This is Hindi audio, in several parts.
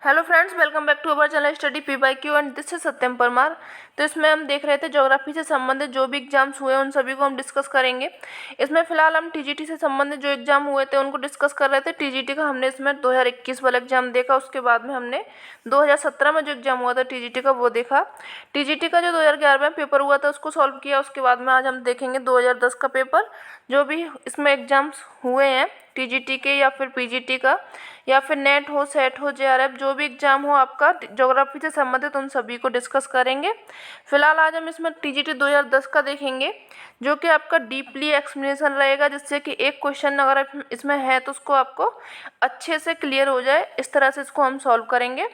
Hello friends, welcome back to our channel study P by Q and this is Satyam Parmar. तो इसमें हम देख रहे थे ज्योग्राफी से संबंधित जो भी एग्जाम्स हुए उन सभी को हम डिस्कस करेंगे। इसमें फिलहाल हम टीजीटी से संबंधित जो एग्जाम हुए थे उनको डिस्कस कर रहे थे। टीजीटी का हमने इसमें 2021 वाला एग्जाम देखा, उसके बाद में हमने 2017 में जो एग्जाम हुआ था टीजीटी का वो देखा। टीजीटी का जो 2011 में पेपर हुआ था उसको सॉल्व किया। उसके बाद में आज हम देखेंगे 2010 का पेपर। जो भी इसमें एग्जाम्स हुए हैं टीजीटी के या फिर पीजीटी का या फिर नेट हो, सेट हो, जेआरएफ, जो भी एग्जाम हो आपका ज्योग्राफी से संबंधित उन सभी को डिस्कस करेंगे। फिलहाल आज हम इसमें टीजीटी 2010 का देखेंगे जो कि आपका डीपली एक्सप्लेनेशन रहेगा, जिससे कि एक क्वेश्चन अगर इसमें है तो उसको आपको अच्छे से क्लियर हो जाए। इस तरह से इसको हम सॉल्व करेंगे।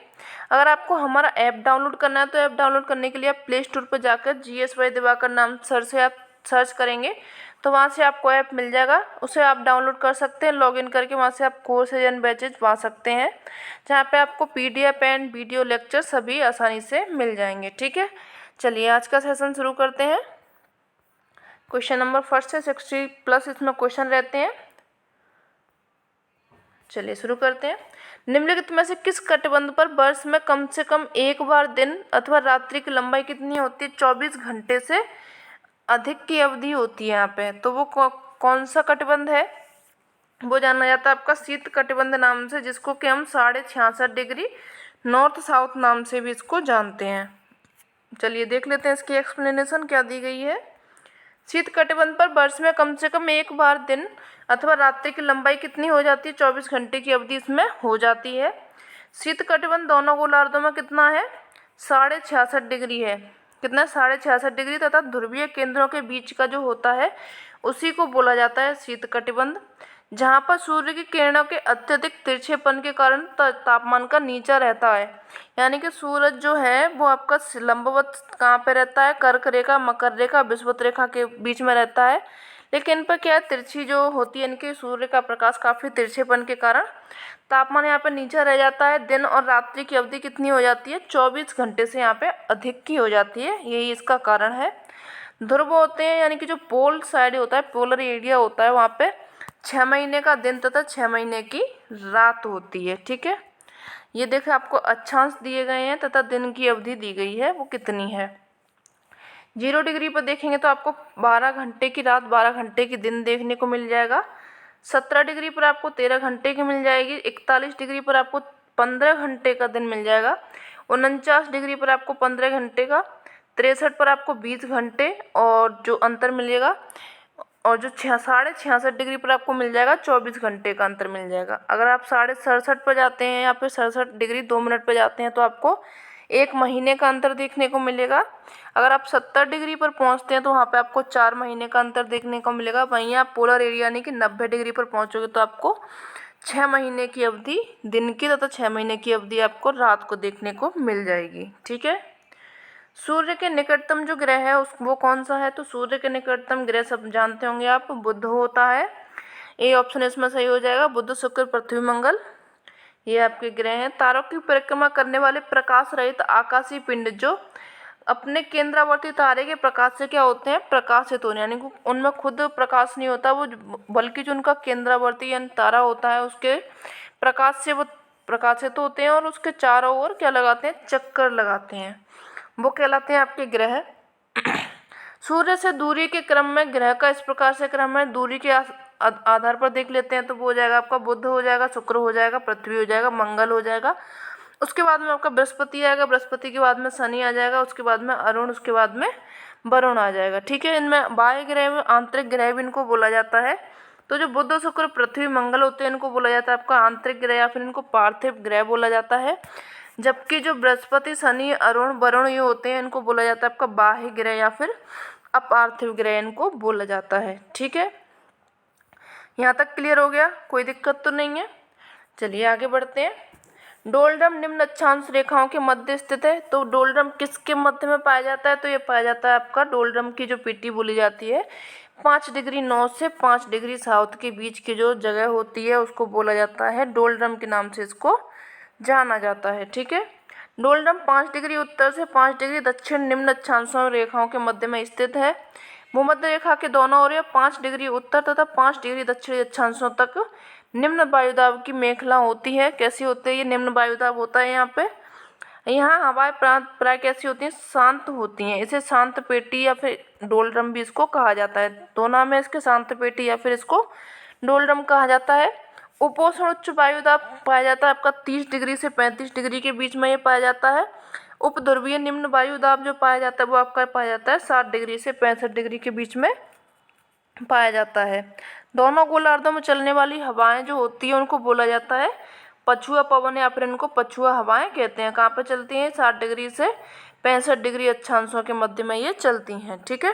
अगर आपको हमारा ऐप डाउनलोड करना है तो ऐप डाउनलोड करने के लिए आप प्ले स्टोर पर जाकर जीएस बाई दिवाकर नाम से आप सर्च करेंगे तो वहाँ से आपको ऐप मिल जाएगा, उसे आप डाउनलोड कर सकते हैं। लॉगिन करके वहाँ से आप कोर्सेज एंड बैचेज पा सकते हैं, जहाँ पे आपको पीडीएफ एंड वीडियो लेक्चर सभी आसानी से मिल जाएंगे। ठीक है, चलिए आज का सेशन शुरू करते हैं। क्वेश्चन नंबर फर्स्ट है, 60+ इसमें क्वेश्चन रहते हैं। चलिए शुरू करते हैं। निम्नलिखित में से किस कटिबंध पर वर्ष में कम से कम एक बार दिन अथवा रात्रि की लंबाई कितनी होती है? 24 घंटे से अधिक की अवधि होती है यहाँ पे। तो वो कौन सा कटिबंध है? वो जाना जाता है आपका शीत कटिबंध नाम से, जिसको कि हम 66.5 डिग्री नॉर्थ साउथ नाम से भी इसको जानते हैं। चलिए देख लेते हैं इसकी एक्सप्लेनेशन क्या दी गई है। शीत कटिबंध पर वर्ष में कम से कम एक बार दिन अथवा रात्रि की लंबाई कितनी हो जाती है? 24 घंटे की अवधि इसमें हो जाती है। शीत कटिबंध दोनों गोलार्धों में कितना है? 66.5 डिग्री है। कितना? 66.5 डिग्री तथा ध्रुवीय केंद्रों के बीच का जो होता है उसी को बोला जाता है शीत कटिबंध, जहाँ पर सूर्य की किरणों के अत्यधिक तिरछेपन के कारण तापमान का नीचा रहता है। यानी कि सूरज जो है वो आपका लंबवत कहाँ पे रहता है? कर्क रेखा, मकर रेखा, विषुवत रेखा के बीच में रहता है। लेकिन इन पर क्या है, तिरछी जो होती है इनके सूर्य का प्रकाश काफ़ी तिरछेपन के कारण तापमान यहाँ पे नीचा रह जाता है। दिन और रात्रि की अवधि कितनी हो जाती है? 24 घंटे से यहाँ पे अधिक की हो जाती है। यही इसका कारण है। ध्रुव होते हैं यानी कि जो पोल साइड होता है, पोलर एरिया होता है, वहाँ पे 6 महीने का दिन तथा 6 महीने की रात होती है। ठीक है, ये देखें आपको अक्षांश दिए गए हैं तथा दिन की अवधि दी गई है, वो कितनी है। 0 डिग्री पर देखेंगे तो आपको 12 घंटे की रात, 12 घंटे की दिन देखने को मिल जाएगा। 17 डिग्री पर आपको 13 घंटे की मिल जाएगी। 41 डिग्री पर आपको 15 घंटे का दिन मिल जाएगा। 49 डिग्री पर आपको 15 घंटे का। 63 पर आपको 20 घंटे और जो अंतर मिलेगा, और जो 66.5 डिग्री पर आपको मिल जाएगा 24 घंटे का अंतर मिल जाएगा। अगर आप 67.5 पर जाते हैं या फिर 67 डिग्री 2 मिनट पर जाते हैं तो आपको 1 महीने का अंतर देखने को मिलेगा। अगर आप 70 डिग्री पर पहुंचते हैं तो वहाँ पे आपको 4 महीने का अंतर देखने को मिलेगा। वहीं आप पोलर एरिया यानी कि 90 डिग्री पर पहुंचोगे तो आपको 6 महीने की अवधि दिन की तथा 6 महीने की अवधि आपको रात को देखने को मिल जाएगी। ठीक है, सूर्य के निकटतम जो ग्रह है वो कौन सा है? तो सूर्य के निकटतम ग्रह सब जानते होंगे आप, बुध होता है। ए ऑप्शन इसमें सही हो जाएगा, बुध, शुक्र, पृथ्वी, मंगल, ये आपके ग्रह हैं। तारों की परिक्रमा करने वाले प्रकाश रहित आकाशीय पिंड जो अपने केंद्रावर्ती तारे के प्रकाश से क्या होते हैं? प्रकाशित होने, यानी कि उनमें खुद प्रकाश नहीं होता वो, बल्कि जो उनका केंद्रावर्ती यानी तारा होता है उसके प्रकाश से वो प्रकाशित होते हैं और उसके चारों ओर क्या लगाते हैं? चक्कर लगाते हैं, वो कहलाते हैं आपके ग्रह। सूर्य से दूरी के क्रम में ग्रह का इस प्रकार से क्रम है, दूरी के आधार पर देख लेते हैं तो वो हो जाएगा आपका बुध हो जाएगा, शुक्र हो जाएगा, पृथ्वी हो जाएगा, मंगल हो जाएगा। उसके बाद में आपका बृहस्पति आएगा, बृहस्पति के बाद में शनि आ जाएगा, उसके बाद में अरुण, उसके बाद में वरुण आ जाएगा। ठीक है, इनमें बाह्य ग्रह में आंतरिक ग्रह भी इनको बोला जाता है। तो जो बुध, शुक्र, पृथ्वी, मंगल होते हैं इनको बोला जाता है आपका आंतरिक ग्रह या फिर इनको पार्थिव ग्रह बोला जाता है। जबकि जो बृहस्पति, शनि, अरुण, वरुण ये होते हैं इनको बोला जाता है आपका बाह्य ग्रह या फिर अपार्थिव ग्रह इनको बोला जाता है। ठीक है, यहाँ तक क्लियर हो गया? कोई दिक्कत तो नहीं है। चलिए आगे बढ़ते हैं। डोलड्रम निम्न अक्षांश रेखाओं के मध्य स्थित है। तो डोलड्रम किसके मध्य में पाया जाता है? तो ये पाया जाता है आपका डोलड्रम की जो पीटी बोली जाती है 5 डिग्री नॉर्थ से 5 डिग्री साउथ के बीच की जो जगह होती है उसको बोला जाता है डोलड्रम के नाम से इसको जाना जाता है। ठीक है, डोलड्रम 5 डिग्री उत्तर से 5 डिग्री दक्षिण निम्न अक्षांशों रेखाओं के मध्य में स्थित है। भूमध्य रेखा के दोनों ओर 5 डिग्री उत्तर तथा 5 डिग्री दक्षिणी अक्षांशों तक निम्न वायुदाब की मेखला होती है। कैसी होती है ये? निम्न वायुदाब होता है यहाँ पे। यहाँ हवाएं प्राय कैसी होती हैं? शांत होती हैं। इसे शांत पेटी या फिर डोलड्रम भी इसको कहा जाता है। दो नाम है इसके, शांत पेटी या फिर इसको डोलड्रम कहा जाता है। उपोष्ण उच्च वायुदाब पाया जाता है आपका 30 डिग्री से 35 डिग्री के बीच में ये पाया जाता है। उपध्रुवीय निम्न वायुदाब जो पाया जाता है वो आपका पाया जाता है 60 डिग्री से 65 डिग्री के बीच में पाया जाता है। दोनों गोलार्धों में चलने वाली हवाएं जो होती हैं उनको बोला जाता है पछुआ पवन या फिर इनको पछुआ हवाएं कहते हैं। कहाँ पे चलती हैं? 60 डिग्री से 65 डिग्री अक्षांशों के मध्य में ये चलती हैं। ठीक है,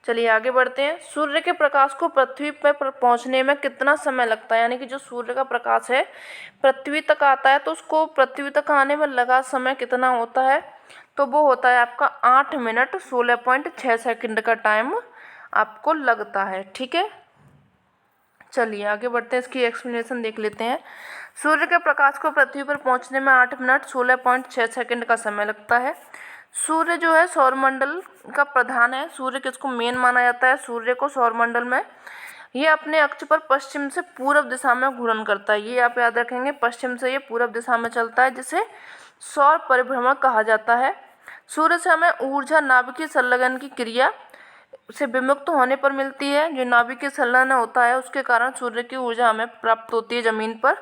चलिए आगे बढ़ते हैं। सूर्य के प्रकाश को पृथ्वी पर पहुंचने में कितना समय लगता है? यानी कि जो सूर्य का प्रकाश है पृथ्वी तक आता है तो उसको पृथ्वी तक आने में लगा समय कितना होता है? तो वो होता है आपका 8 मिनट 16.6 सेकंड का टाइम आपको लगता है। ठीक है, चलिए आगे बढ़ते हैं, इसकी एक्सप्लेनेशन देख लेते हैं। सूर्य के प्रकाश को पृथ्वी पर पहुंचने में 8 मिनट 16.6 सेकंड का समय लगता है। सूर्य जो है सौरमंडल का प्रधान है। सूर्य किसको मेन माना जाता है? सूर्य को सौरमंडल में। ये अपने अक्ष पर पश्चिम से पूर्व दिशा में घूर्णन करता है। ये आप याद रखेंगे, पश्चिम से ये पूर्व दिशा में चलता है, जिसे सौर परिभ्रमण कहा जाता है। सूर्य से हमें ऊर्जा नाभिकीय संलग्न की क्रिया से विमुक्त होने पर मिलती है। जो नाभिकीय संलग्न होता है उसके कारण सूर्य की ऊर्जा हमें प्राप्त होती है ज़मीन पर।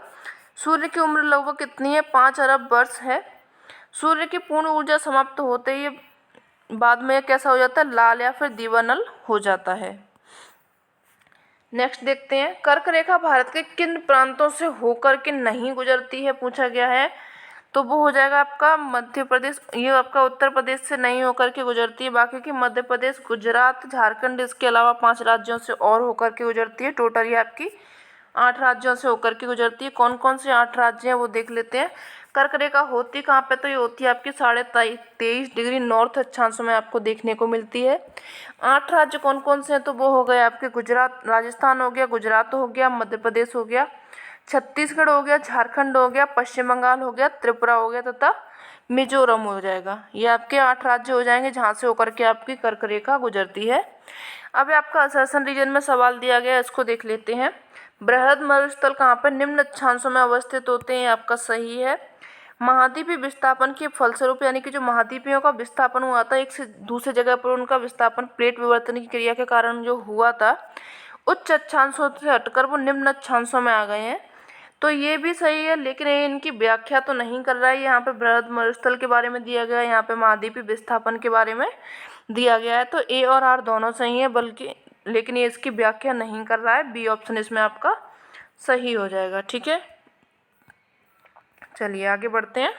सूर्य की उम्र लगभग कितनी है? 5 अरब वर्ष है। सूर्य की पूर्ण ऊर्जा समाप्त होते ही बाद में कैसा हो जाता है? लाल या फिर दीवानल हो जाता है। नेक्स्ट देखते हैं, कर्क रेखा भारत के किन प्रांतों से होकर के नहीं गुजरती है? पूछा गया है। तो वो हो जाएगा आपका मध्य प्रदेश। ये आपका उत्तर प्रदेश से नहीं होकर के गुजरती है, बाकी की मध्य प्रदेश, गुजरात, झारखंड, इसके अलावा 5 राज्यों से और होकर के गुजरती है। टोटल ये आपकी 8 राज्यों से होकर के गुजरती है। कौन कौन से 8 राज्य हैं वो देख लेते हैं। कर्क रेखा होती कहाँ पे? तो ये होती है आपकी 23.5 डिग्री नॉर्थ अक्षांश में आपको देखने को मिलती है। 8 राज्य कौन कौन से हैं? तो वो हो गए आपके गुजरात, राजस्थान हो गया, गुजरात हो गया, मध्य प्रदेश हो गया, छत्तीसगढ़ हो गया, झारखंड हो गया, पश्चिम बंगाल हो गया, त्रिपुरा हो गया तथा मिजोरम हो जाएगा। ये आपके 8 राज्य हो जाएंगे जहाँ से होकर के आपकी कर्क रेखा गुजरती है। अब आपका असर्शन रीजन में सवाल दिया गया है, इसको देख लेते हैं। बृहद मरुस्थल कहाँ पर निम्न अक्षांशों में अवस्थित होते हैं? आपका सही है। महाद्वीपीय विस्थापन के फलस्वरूप, यानी कि जो महाद्वीपियों का विस्थापन हुआ था एक से दूसरी जगह पर, उनका विस्थापन प्लेट विवर्तन की क्रिया के कारण जो हुआ था, उच्च अक्षांशों से हटकर वो निम्न अक्षांशों में आ गए हैं। तो ये भी सही है, लेकिन ये इनकी व्याख्या तो नहीं कर रहा है। यहाँ पे बृहद मरुस्थल के बारे में दिया गया है, यहाँ पे महाद्वीपीय विस्थापन के बारे में दिया गया है। तो ए और आर दोनों सही है, बल्कि लेकिन ये इसकी व्याख्या नहीं कर रहा है। बी ऑप्शन इसमें आपका सही हो जाएगा। ठीक है, चलिए आगे बढ़ते हैं।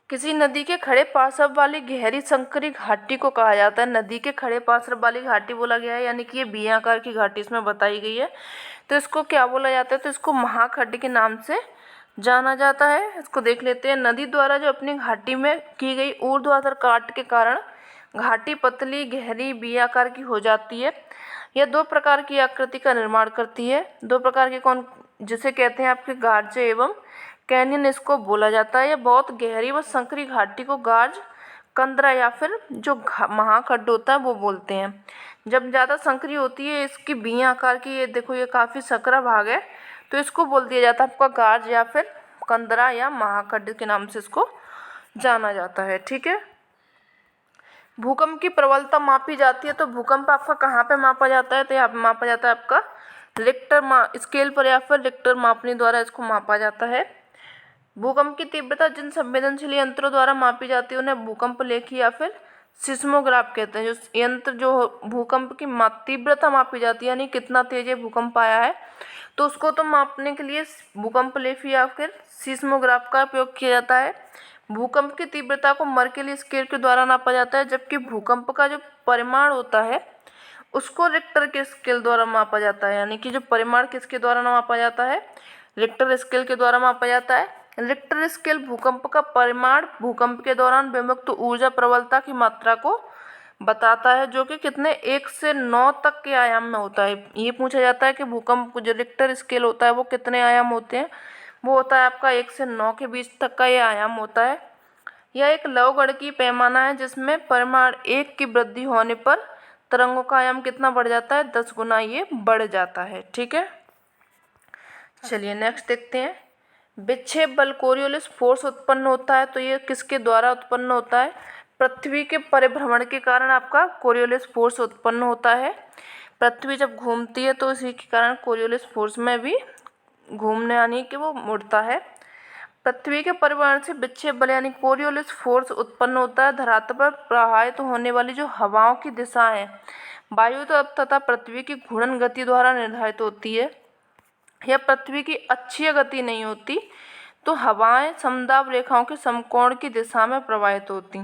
किसी नदी के खड़े पार्श्व वाली गहरी संकरी घाटी को कहा जाता है। नदी के खड़े पार्श्व वाली घाटी बोला गया है, यानी कि ये बी आकार की घाटी इसमें बताई गई है। तो इसको क्या बोला जाता है? तो इसको महाखड्ड के नाम से जाना जाता है। इसको देख लेते हैं। नदी द्वारा जो अपनी घाटी में की गई ऊर्ध्वाधर काट के कारण घाटी पतली, गहरी, बी आकार की हो जाती है। यह 2 प्रकार की आकृति का निर्माण करती है। 2 प्रकार के कौन, जिसे कहते हैं आपके गार्ज एवं कैनियन, इसको बोला जाता है। यह बहुत गहरी व संकरी घाटी को गार्ज, कंदरा या फिर जो महाखड्ड होता है वो बोलते हैं। जब ज़्यादा संकरी होती है, इसकी बी आकार की, ये देखो ये काफ़ी सकरा भाग है, तो इसको बोल दिया जाता है आपका गार्ज या फिर कंदरा या महाखड्ड के नाम से इसको जाना जाता है। ठीक है, भूकंप की प्रबलता मापी जाती है। तो भूकंप आपका कहाँ पे मापा जाता है? तो यहाँ पे मापा जाता है आपका रिक्टर स्केल पर या फिर रिक्टर मापनी द्वारा इसको मापा जाता है। भूकंप की तीव्रता जिन संवेदनशील यंत्रों द्वारा मापी जाती है उन्हें भूकंप लेखी या फिर सिस्मोग्राफ कहते हैं। जो यंत्र जो भूकंप की तीव्रता मापी जाती है, यानी कितना तेज ये भूकंप आया है, तो उसको तो मापने के लिए भूकंप लेखी या फिर सिस्मोग्राफ का उपयोग किया जाता है। भूकंप की तीव्रता को मर्केली स्केल के द्वारा नापा जाता है, जबकि भूकंप का जो परिमाण होता है उसको रिक्टर के स्केल द्वारा मापा जाता है। यानी कि जो परिमाण किसके द्वारा मापा जाता है? रिक्टर स्केल के द्वारा मापा जाता है। रिक्टर स्केल भूकंप का परिमाण भूकंप के दौरान विमुक्त ऊर्जा प्रबलता की मात्रा को बताता है, जो कि कितने 1 से 9 तक के आयाम में होता है। ये पूछा जाता है कि भूकंप जो रिक्टर स्केल होता है वो कितने आयाम होते हैं? वो होता है आपका 1 से 9 के बीच तक का ये आयाम होता है। यह एक लवगणकीय पैमाना है जिसमें परिमाण 1 की वृद्धि होने पर तरंगों का आयाम कितना बढ़ जाता है, 10 गुना ये बढ़ जाता है। ठीक है, चलिए नेक्स्ट देखते हैं। विक्षेप बल कोरियोलिस फोर्स उत्पन्न होता है, तो ये किसके द्वारा उत्पन्न होता है, पृथ्वी के परिभ्रमण के कारण आपका कोरियोलिस फोर्स उत्पन्न होता है। पृथ्वी जब घूमती है तो इसी के कारण कोरियोलिस फोर्स में भी घूमने यानी कि वो मुड़ता है। पृथ्वी के परिभ्रमण से विक्षेप बल यानी कोरियोलिस फोर्स उत्पन्न होता है। धरातल पर प्रवाहित होने वाली जो हवाओं की दिशा है वायु तथा पृथ्वी की घूर्णन गति द्वारा निर्धारित होती है। यह पृथ्वी की अक्षीय गति नहीं होती, तो हवाएं समदाब रेखाओं के समकोण की दिशा में प्रवाहित होती,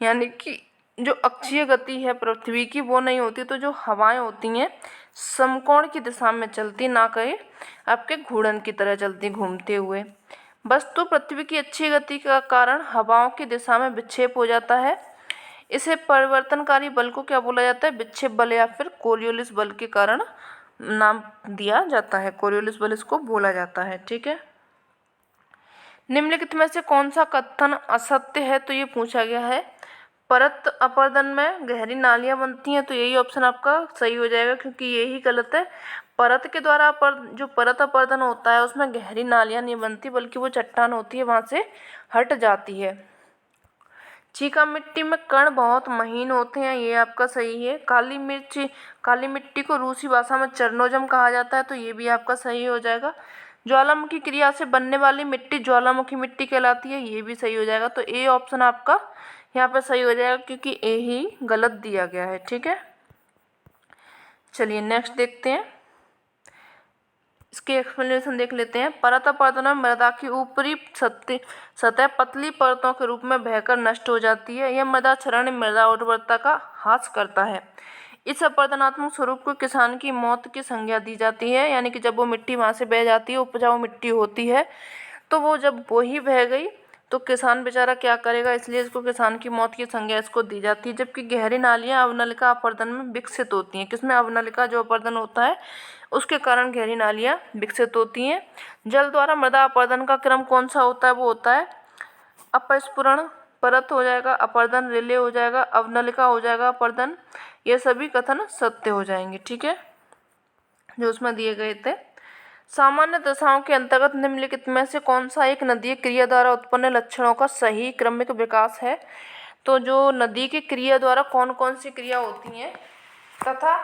यानी कि जो अक्षीय गति है पृथ्वी की वो नहीं होती, तो जो हवाएं होती हैं समकोण की दिशा में चलती, ना कहीं आपके घूर्णन की तरह चलती घूमते हुए। वस्तु पृथ्वी की अक्षीय गति का कारण हवाओं की दिशा में विक्षेप हो जाता है। इसे परिवर्तनकारी बल को क्या बोला जाता है, विक्षेप बल या फिर कोरियोलिस बल के कारण नाम दिया जाता है, कोरियोलिस बल इसको बोला जाता है। ठीक है, निम्नलिखित में से कौन सा कथन असत्य है, तो ये पूछा गया है। परत अपरदन में गहरी नालियां बनती हैं, तो यही ऑप्शन आपका सही हो जाएगा, क्योंकि यही गलत है। परत के द्वारा जो परत अपरदन होता है उसमें गहरी नालियां नहीं बनती, बल्कि वो चट्टान होती है वहाँ से हट जाती है। चीका मिट्टी में कण बहुत महीन होते हैं, ये आपका सही है। काली मिट्टी को रूसी भाषा में चरनोजम कहा जाता है, तो ये भी आपका सही हो जाएगा। ज्वालामुखी क्रिया से बनने वाली मिट्टी ज्वालामुखी मिट्टी कहलाती है, ये भी सही हो जाएगा। तो ए ऑप्शन आपका यहाँ पर सही हो जाएगा, क्योंकि ए ही गलत दिया गया है। ठीक है, चलिए नेक्स्ट देखते हैं, इसके एक्सप्लेनेशन देख लेते हैं। परत अपरदन में मृदा की ऊपरी सतह पतली परतों के रूप में बहकर नष्ट हो जाती है। यह मृदा क्षरण मृदा उर्वरता का ह्रास करता है। इस अपरदनात्मक स्वरूप को किसान की मौत की संज्ञा दी जाती है, यानी कि जब वो मिट्टी वहाँ से बह जाती है, उपजाऊ मिट्टी होती है, तो वो जब वो ही बह गई तो किसान बेचारा क्या करेगा, इसलिए इसको किसान की मौत की संज्ञा इसको दी जाती है। जबकि गहरी नालियाँ अवनलिका अपरदन में विकसित होती हैं, किसमें, अवनलिका जो अपरदन होता है उसके कारण गहरी नालियाँ विकसित होती हैं। जल द्वारा मृदा अपरदन का क्रम कौन सा होता है, वो होता है अपस्फुरण, परत हो जाएगा, अपरदन रिले हो जाएगा, अवनलिका हो जाएगा, अपरदन। ये सभी कथन सत्य हो जाएंगे। ठीक है, जो उसमें दिए गए थे। सामान्य दशाओं के अंतर्गत निम्नलिखित में से कौन सा एक नदीय क्रिया द्वारा उत्पन्न लक्षणों का सही क्रमिक विकास है, तो जो नदी की क्रिया द्वारा कौन कौन सी क्रिया होती हैं तथा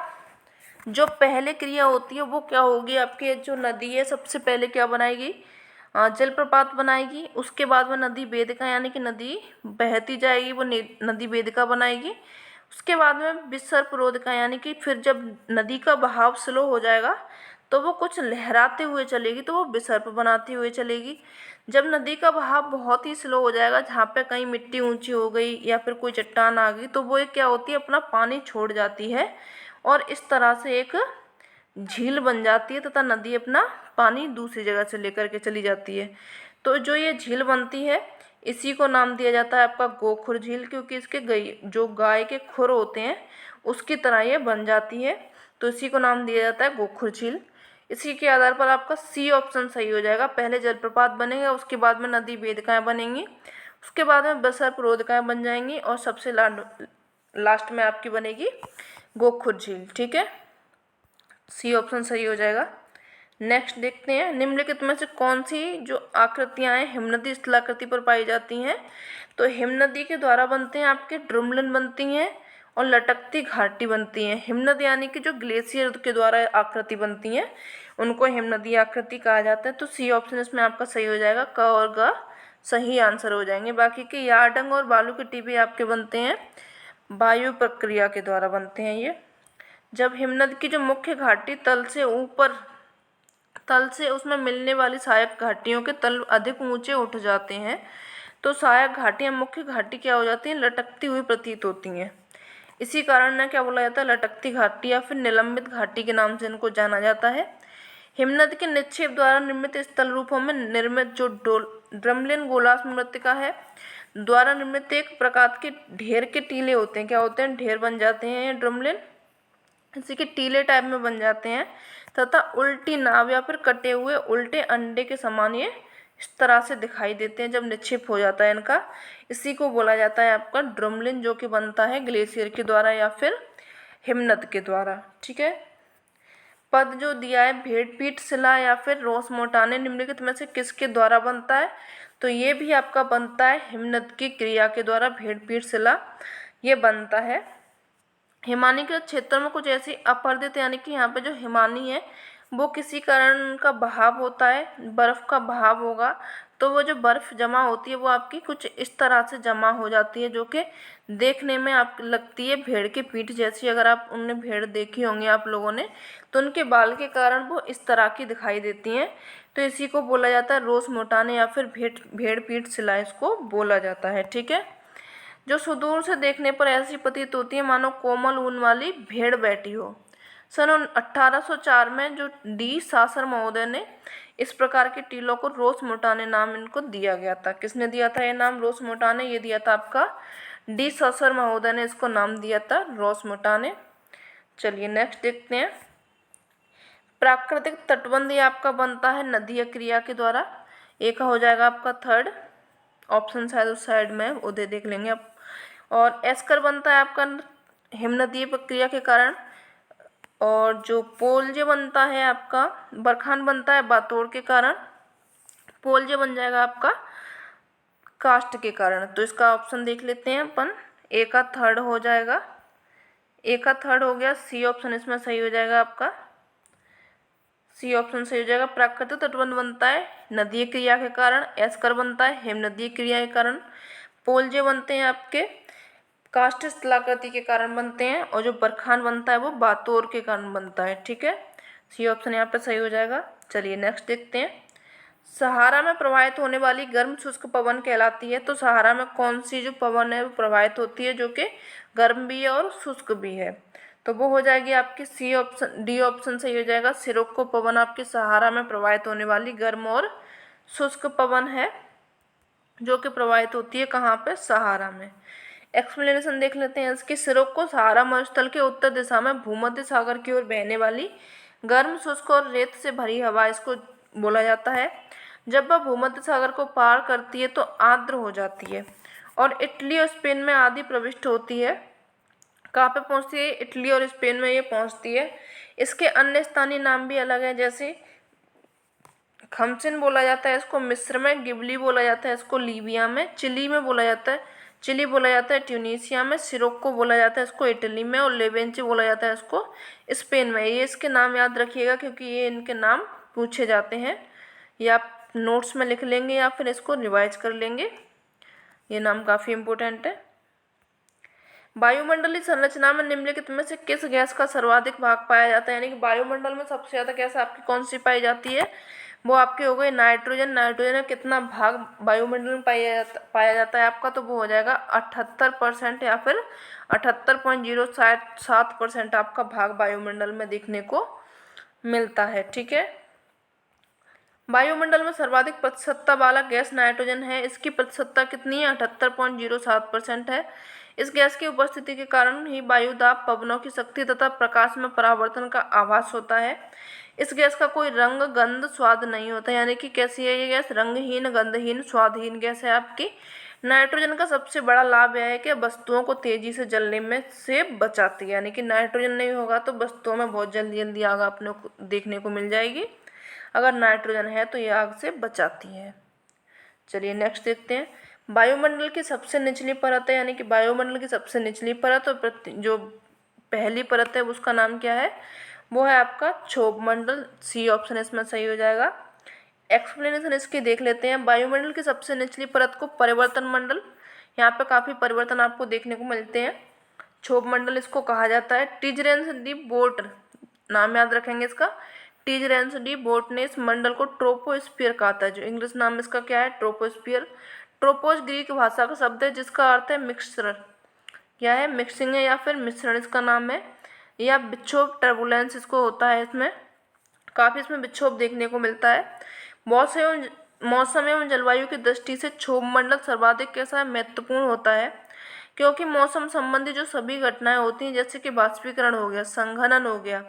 जो पहले क्रिया होती है वो क्या होगी, आपकी जो नदी है सबसे पहले क्या बनाएगी, जलप्रपात बनाएगी। उसके बाद में नदी वेदिका यानी कि नदी बहती जाएगी, वो नदी वेदिका बनाएगी। उसके बाद में विसर्परोधिका यानी कि फिर जब नदी का बहाव स्लो हो जाएगा तो वो कुछ लहराते हुए चलेगी, तो वो विसर्प बनाती हुए चलेगी। जब नदी का बहाव बहुत ही स्लो हो जाएगा, जहाँ पे कहीं मिट्टी ऊंची हो गई या फिर कोई चट्टान आ गई, तो वो एक क्या होती है, अपना पानी छोड़ जाती है और इस तरह से एक झील बन जाती है तथा नदी अपना पानी दूसरी जगह से लेकर के चली जाती है। तो जो ये झील बनती है इसी को नाम दिया जाता है आपका गोखुर झील, क्योंकि इसके जो गाय के खुर होते हैं उसकी तरह ये बन जाती है, तो इसी को नाम दिया जाता है गोखुर झील। इसी के आधार पर आपका सी ऑप्शन सही हो जाएगा। पहले जलप्रपात बनेगा, उसके बाद में नदी वेदिकाएँ बनेंगी, उसके बाद में विसर्परोधिकाएँ बन जाएंगी और सबसे लास्ट में आपकी बनेगी गोखुर झील। ठीक है, सी ऑप्शन सही हो जाएगा। नेक्स्ट देखते हैं, निम्नलिखित में से कौन सी जो आकृतियाँ हैं हिमनदी स्थलाकृति पर पाई जाती हैं, तो हिमनदी के द्वारा बनते हैं आपके ड्रमलिन बनती हैं और लटकती घाटी बनती हैं। हिमनदी यानी कि जो ग्लेशियर के द्वारा आकृति बनती हैं उनको हिमनदी आकृति कहा जाता है। तो सी ऑप्शन इसमें आपका सही हो जाएगा, क और ग सही आंसर हो जाएंगे। बाकी के यार्डंग और बालू के टिब्बे आपके बनते हैं वायु प्रक्रिया के द्वारा बनते हैं। ये जब हिमनद की जो मुख्य घाटी तल से उसमें मिलने वाली सहायक घाटियों के तल अधिक ऊंचे उठ जाते हैं, तो सहायक घाटियां मुख्य घाटी क्या हो जाती हैं, लटकती हुई प्रतीत होती हैं। इसी कारण ना क्या बोला जाता है, लटकती घाटी या फिर निलंबित घाटी के नाम से इनको जाना जाता है। हिमनद के निक्षेप द्वारा निर्मित स्थल रूपों में निर्मित जो ड्रमलिन गोलार्ध मृत्तिका है द्वारा निर्मित एक प्रकार के ढेर के टीले होते हैं, क्या होते हैं, ढेर बन जाते हैं ये ड्रमलिन, इसी के टीले टाइप में बन जाते हैं तथा उल्टी नाव या फिर कटे हुए उल्टे अंडे के समान ये इस तरह से दिखाई देते हैं जब निक्षेप हो जाता है इनका। इसी को बोला जाता है आपका ड्रमलिन, जो कि बनता है ग्लेशियर के द्वारा या फिर हिमनद के द्वारा। ठीक है, पद जो दिया है भेड़पीट शिला या फिर रोस मोटाने निम्नलिखित में से किसके द्वारा बनता है, तो ये भी आपका बनता है हिमनद की क्रिया के द्वारा भेड़पीट शिला ये बनता है। हिमानीकृत क्षेत्रों में कुछ ऐसी अपरदित यानी कि यहाँ पे जो हिमानी है वो किसी कारण का बहाव होता है, बर्फ़ का बहाव होगा, तो वो जो बर्फ़ जमा होती है वो आपकी कुछ इस तरह से जमा हो जाती है जो कि देखने में आप लगती है भेड़ की पीठ जैसी। अगर आप उनने भेड़ देखी होंगी आप लोगों ने, तो उनके बाल के कारण वो इस तरह की दिखाई देती हैं। तो इसी को बोला जाता है रोस मोटाने या फिर भेड़ पीठ शिला इसको बोला जाता है। ठीक है, जो सुदूर से देखने पर ऐसी प्रतीत होती है मानो कोमल ऊन वाली भेड़ बैठी हो। सन 1804 में जो डी सासर महोदय ने इस प्रकार के टीलों को रोस मोटाने नाम इनको दिया गया था। किसने दिया था ये नाम रोस मोटाने? ये दिया था आपका डी सासर महोदय ने इसको नाम दिया था रोस मोटाने। चलिए नेक्स्ट देखते हैं। प्राकृतिक तटबंध ये आपका बनता है नदीय क्रिया के द्वारा। एक हो जाएगा आपका थर्ड ऑप्शन, शायद उस साइड में उधर देख लेंगे आप। और एस्कर बनता है आपका हिमनदीय प्रक्रिया के कारण। और जो पोलजे बनता है आपका बरखान बनता है बातोड़ के कारण। पोलजे बन जाएगा आपका कास्ट के कारण। तो इसका ऑप्शन देख लेते हैं अपन, ए का थर्ड हो जाएगा, ए का थर्ड हो गया, सी ऑप्शन इसमें सही हो जाएगा आपका, सी ऑप्शन सही हो जाएगा। प्राकृतिक तटबंध बनता है नदीय क्रिया के कारण, एस्कर बनता है हिमनदीय क्रिया के कारण, पोलजे बनते हैं आपके काष्ठ स्थलाकृति के कारण बनते हैं, और जो बरखान बनता है वो बातोर के कारण बनता है। ठीक है, सी ऑप्शन यहाँ पे सही हो जाएगा। चलिए नेक्स्ट देखते हैं। सहारा में प्रवाहित होने वाली गर्म शुष्क पवन कहलाती है। तो सहारा में कौन सी जो पवन है वो प्रवाहित होती है जो कि गर्म भी है और शुष्क भी है? तो वो हो जाएगी आपकी सी ऑप्शन, डी ऑप्शन सही हो जाएगा। सिरोको पवन आपकी सहारा में प्रवाहित होने वाली गर्म और शुष्क पवन है जो कि प्रवाहित होती है कहाँ पे? सहारा में। एक्सप्लेनेशन देख लेते हैं इसकी। सिरोको सहारा मरुस्थल के उत्तर दिशा में भूमध्य सागर की ओर बहने वाली गर्म शुष्क और रेत से भरी हवा इसको बोला जाता है। जब वह भूमध्य सागर को पार करती है तो आर्द्र हो जाती है और इटली और स्पेन में आदि प्रविष्ट होती है। कहाँ पे पहुँचती है? इटली और स्पेन में ये पहुँचती है। इसके अन्य स्थानीय नाम भी अलग हैं, जैसे खमसिन बोला जाता है इसको मिस्र में, गिबली बोला जाता है इसको लीबिया में, चिली में बोला जाता है, चिली बोला जाता है ट्यूनीसिया में, सिरोको बोला जाता है इसको इटली में, और लेवेंचे बोला जाता है इसको स्पेन में। ये इसके नाम याद रखिएगा क्योंकि ये इनके नाम पूछे जाते हैं, या आप नोट्स में लिख लेंगे या फिर इसको रिवाइज कर लेंगे। ये नाम काफ़ी इम्पोर्टेंट है। वायुमंडलीय संरचना में निम्नलिखित में से किस गैस का सर्वाधिक भाग पाया जाता है? यानी कि वायुमंडल में सबसे ज़्यादा गैस आपकी कौन सी पाई जाती है? वो आपके हो गए नाइट्रोजन। नाइट्रोजन का कितना भाग वायुमंडल में पाया जाता है आपका? तो वो हो जाएगा 78% या फिर 78.07% आपका भाग वायुमंडल में देखने को मिलता है। ठीक है, वायुमंडल में सर्वाधिक प्रतिशतता वाला गैस नाइट्रोजन है। इसकी प्रतिशतता कितनी है? 78.07% है। इस गैस की उपस्थिति के कारण ही वायुदाब, पवनों की शक्ति तथा प्रकाश में परावर्तन का आभास होता है। इस गैस का कोई रंग, गंध, स्वाद नहीं होता। यानी कि कैसी है ये गैस? रंगहीन, गंधहीन, स्वादहीन गैस है आपकी। नाइट्रोजन का सबसे बड़ा लाभ यह है कि वस्तुओं को तेजी से जलने में से बचाती है। यानी कि नाइट्रोजन नहीं होगा तो वस्तुओं में बहुत जल्दी जल्दी आग अपने को देखने को मिल जाएगी। अगर नाइट्रोजन है तो ये आग से बचाती है। चलिए नेक्स्ट देखते हैं। वायुमंडल की सबसे निचली परत है, यानी कि वायुमंडल की सबसे निचली परत और जो पहली परत है उसका नाम क्या है? वो है आपका क्षोभ मंडल। सी ऑप्शन इसमें सही हो जाएगा। एक्सप्लेनेशन इसकी देख लेते हैं। वायुमंडल की सबसे निचली परत को परिवर्तन मंडल, यहाँ पे काफ़ी परिवर्तन आपको देखने को मिलते हैं, क्षोभ मंडल इसको कहा जाता है। टिजरेंस डी बोट नाम याद रखेंगे इसका। टिजरेंस डी बोट ने इस मंडल को ट्रोपोस्फियर कहा था। जो इंग्लिश नाम इसका क्या है? ट्रोपोस्फियर। ट्रोपोस ग्रीक भाषा का शब्द है जिसका अर्थ है मिक्सचर। क्या है? मिक्सिंग है या फिर मिश्रण इसका नाम है, या विक्षोभ, टर्बुलेंस इसको होता है। इसमें काफ़ी इसमें विक्षोभ देखने को मिलता है। मौसम एवं जलवायु की दृष्टि से क्षोभ मंडल सर्वाधिक कैसा महत्वपूर्ण होता है? क्योंकि मौसम संबंधी जो सभी घटनाएं होती हैं, जैसे कि बाष्पीकरण हो गया, संघनन हो गया,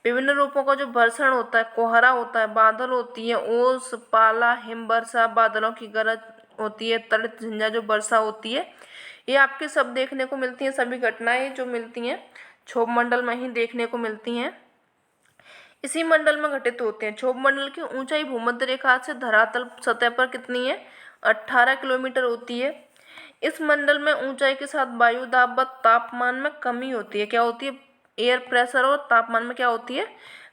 विभिन्न रूपों का जो वर्षण होता है, कोहरा होता है, बादल होती है, ओस, पाला, हिमवर्षा, बादलों की गरज होती है, तड़ित झंझा जो वर्षा होती है, ये आपके सब देखने को मिलती हैं। सभी घटनाएं जो मिलती हैं क्षोभ मंडल में ही देखने को मिलती हैं। इसी मंडल में घटित होते हैं। क्षोभ मंडल की ऊंचाई भूमध्य रेखा से धरातल सतह पर कितनी है? 18 किलोमीटर होती है। इस मंडल में ऊंचाई के साथ वायु दाब व तापमान में कमी होती है। क्या होती है? एयर प्रेशर और तापमान में क्या होती है?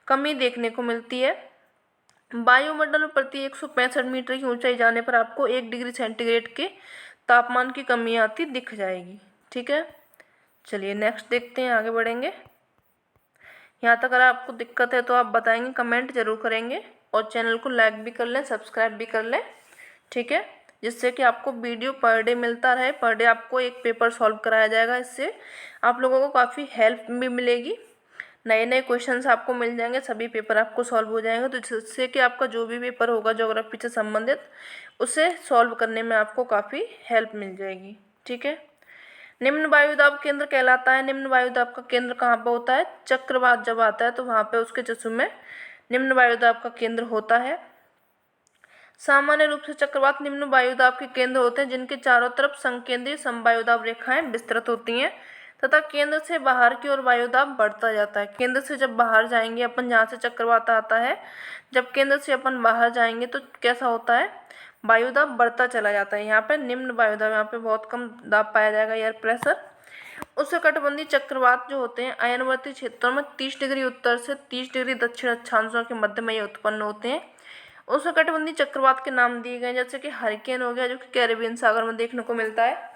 कमी देखने को मिलती है। वायुमंडल में प्रति 165 मीटर की ऊंचाई जाने पर आपको 1 डिग्री सेंटीग्रेड के तापमान की कमी आती दिख जाएगी। ठीक है, चलिए नेक्स्ट देखते हैं, आगे बढ़ेंगे। यहाँ तक अगर आपको दिक्कत है तो आप बताएंगे, कमेंट जरूर करेंगे और चैनल को लाइक भी कर लें, सब्सक्राइब भी कर लें। ठीक है, जिससे कि आपको वीडियो पर डे मिलता रहे। पर डे आपको एक पेपर सॉल्व कराया जाएगा। इससे आप लोगों को काफ़ी हेल्प भी मिलेगी। नए नए क्वेश्चंस आपको मिल जाएंगे, सभी पेपर आपको सॉल्व हो जाएंगे। तो जिससे कि आपका जो भी पेपर होगा ज्योग्राफी से संबंधित, उसे सॉल्व करने में आपको काफ़ी हेल्प मिल जाएगी। ठीक है, निम्न वायुदाब केंद्र कहलाता है। निम्न वायुदाब का केंद्र कहाँ पर होता है? चक्रवात जब आता है तो वहाँ पे उसके चशु में निम्न वायुदाब का केंद्र होता है। सामान्य रूप से चक्रवात निम्न वायुदाब के केंद्र होते हैं जिनके चारों तरफ संकेंद्रीय समवायुदाब रेखाएं विस्तृत होती हैं तथा केंद्र से बाहर की ओर वायुदाब बढ़ता जाता है। केंद्र से जब बाहर जाएंगे अपन, जहाँ से चक्रवात आता है, जब केंद्र से अपन बाहर जाएंगे तो कैसा होता है? वायुदाब बढ़ता चला जाता है। यहाँ पे निम्न वायुदाब, यहाँ पे बहुत कम दाब पाया जाएगा, एयर प्रेशर। उष्णकटिबंधीय चक्रवात जो होते हैं अयनवर्ती क्षेत्रों में 30 डिग्री उत्तर से 30 डिग्री दक्षिण अक्षांशों के मध्य में ये उत्पन्न होते हैं। उष्णकटिबंधीय चक्रवात के नाम दिए गए, जैसे कि हरिकेन हो गया जो कि कैरेबियन सागर में देखने को मिलता है।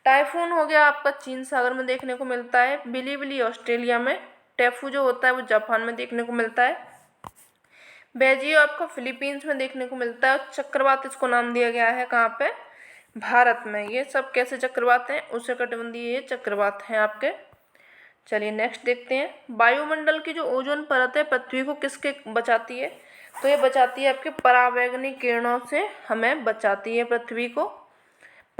टाइफून हो गया आपका चीन सागर में देखने को मिलता है। बिलीबिली ऑस्ट्रेलिया में। टैफू जो होता है वो जापान में देखने को मिलता है। बेजियो आपको फिलीपींस में देखने को मिलता है। चक्रवात इसको नाम दिया गया है कहाँ पे? भारत में। ये सब कैसे चक्रवात हैं? उष्णकटिबंधीय ये चक्रवात हैं आपके। चलिए नेक्स्ट देखते हैं। वायुमंडल की जो ओजोन परत है पृथ्वी को किसके बचाती है? तो ये बचाती है आपके परावैंगनिक किरणों से, हमें बचाती है पृथ्वी को।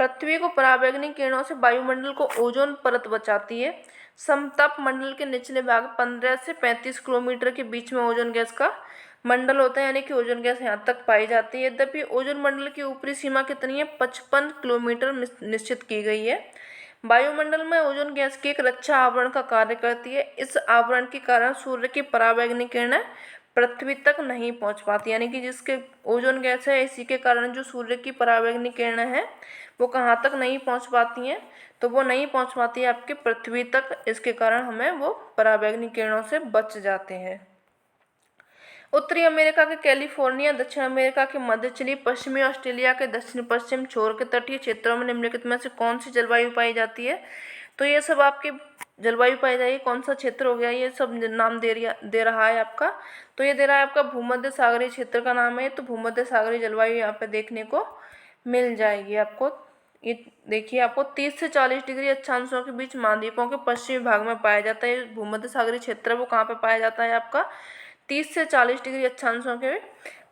पृथ्वी को परावैंगनिक किरणों से वायुमंडल को ओजोन परत बचाती है। समताप मंडल के निचले भाग 15 से 35 किलोमीटर के बीच में ओजोन गैस का मंडल होता है, यानी कि ओजोन गैस यहाँ तक पाई जाती है। यद्यपि ओजोन मंडल की ऊपरी सीमा कितनी है? 55 किलोमीटर निश्चित की गई है। वायुमंडल में ओजोन गैस की एक रक्षा आवरण का कार्य करती है। इस आवरण के कारण सूर्य की परावैंगनिक किरणें पृथ्वी तक नहीं पहुंच पाती, यानी कि जिसके ओजोन गैस है इसी के कारण जो सूर्य की परावैंगनिक किरणें हैं वो कहाँ तक नहीं पहुंच पाती हैं? तो वो नहीं पहुंच पाती है आपके पृथ्वी तक। इसके कारण हमें वो परावैंगनिक किरणों से बच जाते हैं। उत्तरी अमेरिका के कैलिफोर्निया, दक्षिण अमेरिका के मध्य चिली, पश्चिमी ऑस्ट्रेलिया के दक्षिण पश्चिम छोर के तटीय क्षेत्रों में निम्नलिखित में से कौन सी जलवायु पाई जाती है? तो ये सब आपकी जलवायु पाई जाएगी। कौन सा क्षेत्र हो गया? ये सब नाम दे रहा है आपका। तो ये दे रहा है आपका भूमध्य सागरीय क्षेत्र का नाम है। तो भूमध्य सागरीय जलवायु यहाँ पे देखने को मिल जाएगी आपको। ये देखिए, आपको 30 से 40 डिग्री अक्षांशों के बीच महाद्वीपों के पश्चिमी भाग में पाया जाता है। भूमध्य सागरीय क्षेत्र वो कहाँ पे पाया जाता है आपका? 30 से 40 डिग्री अक्षांशों के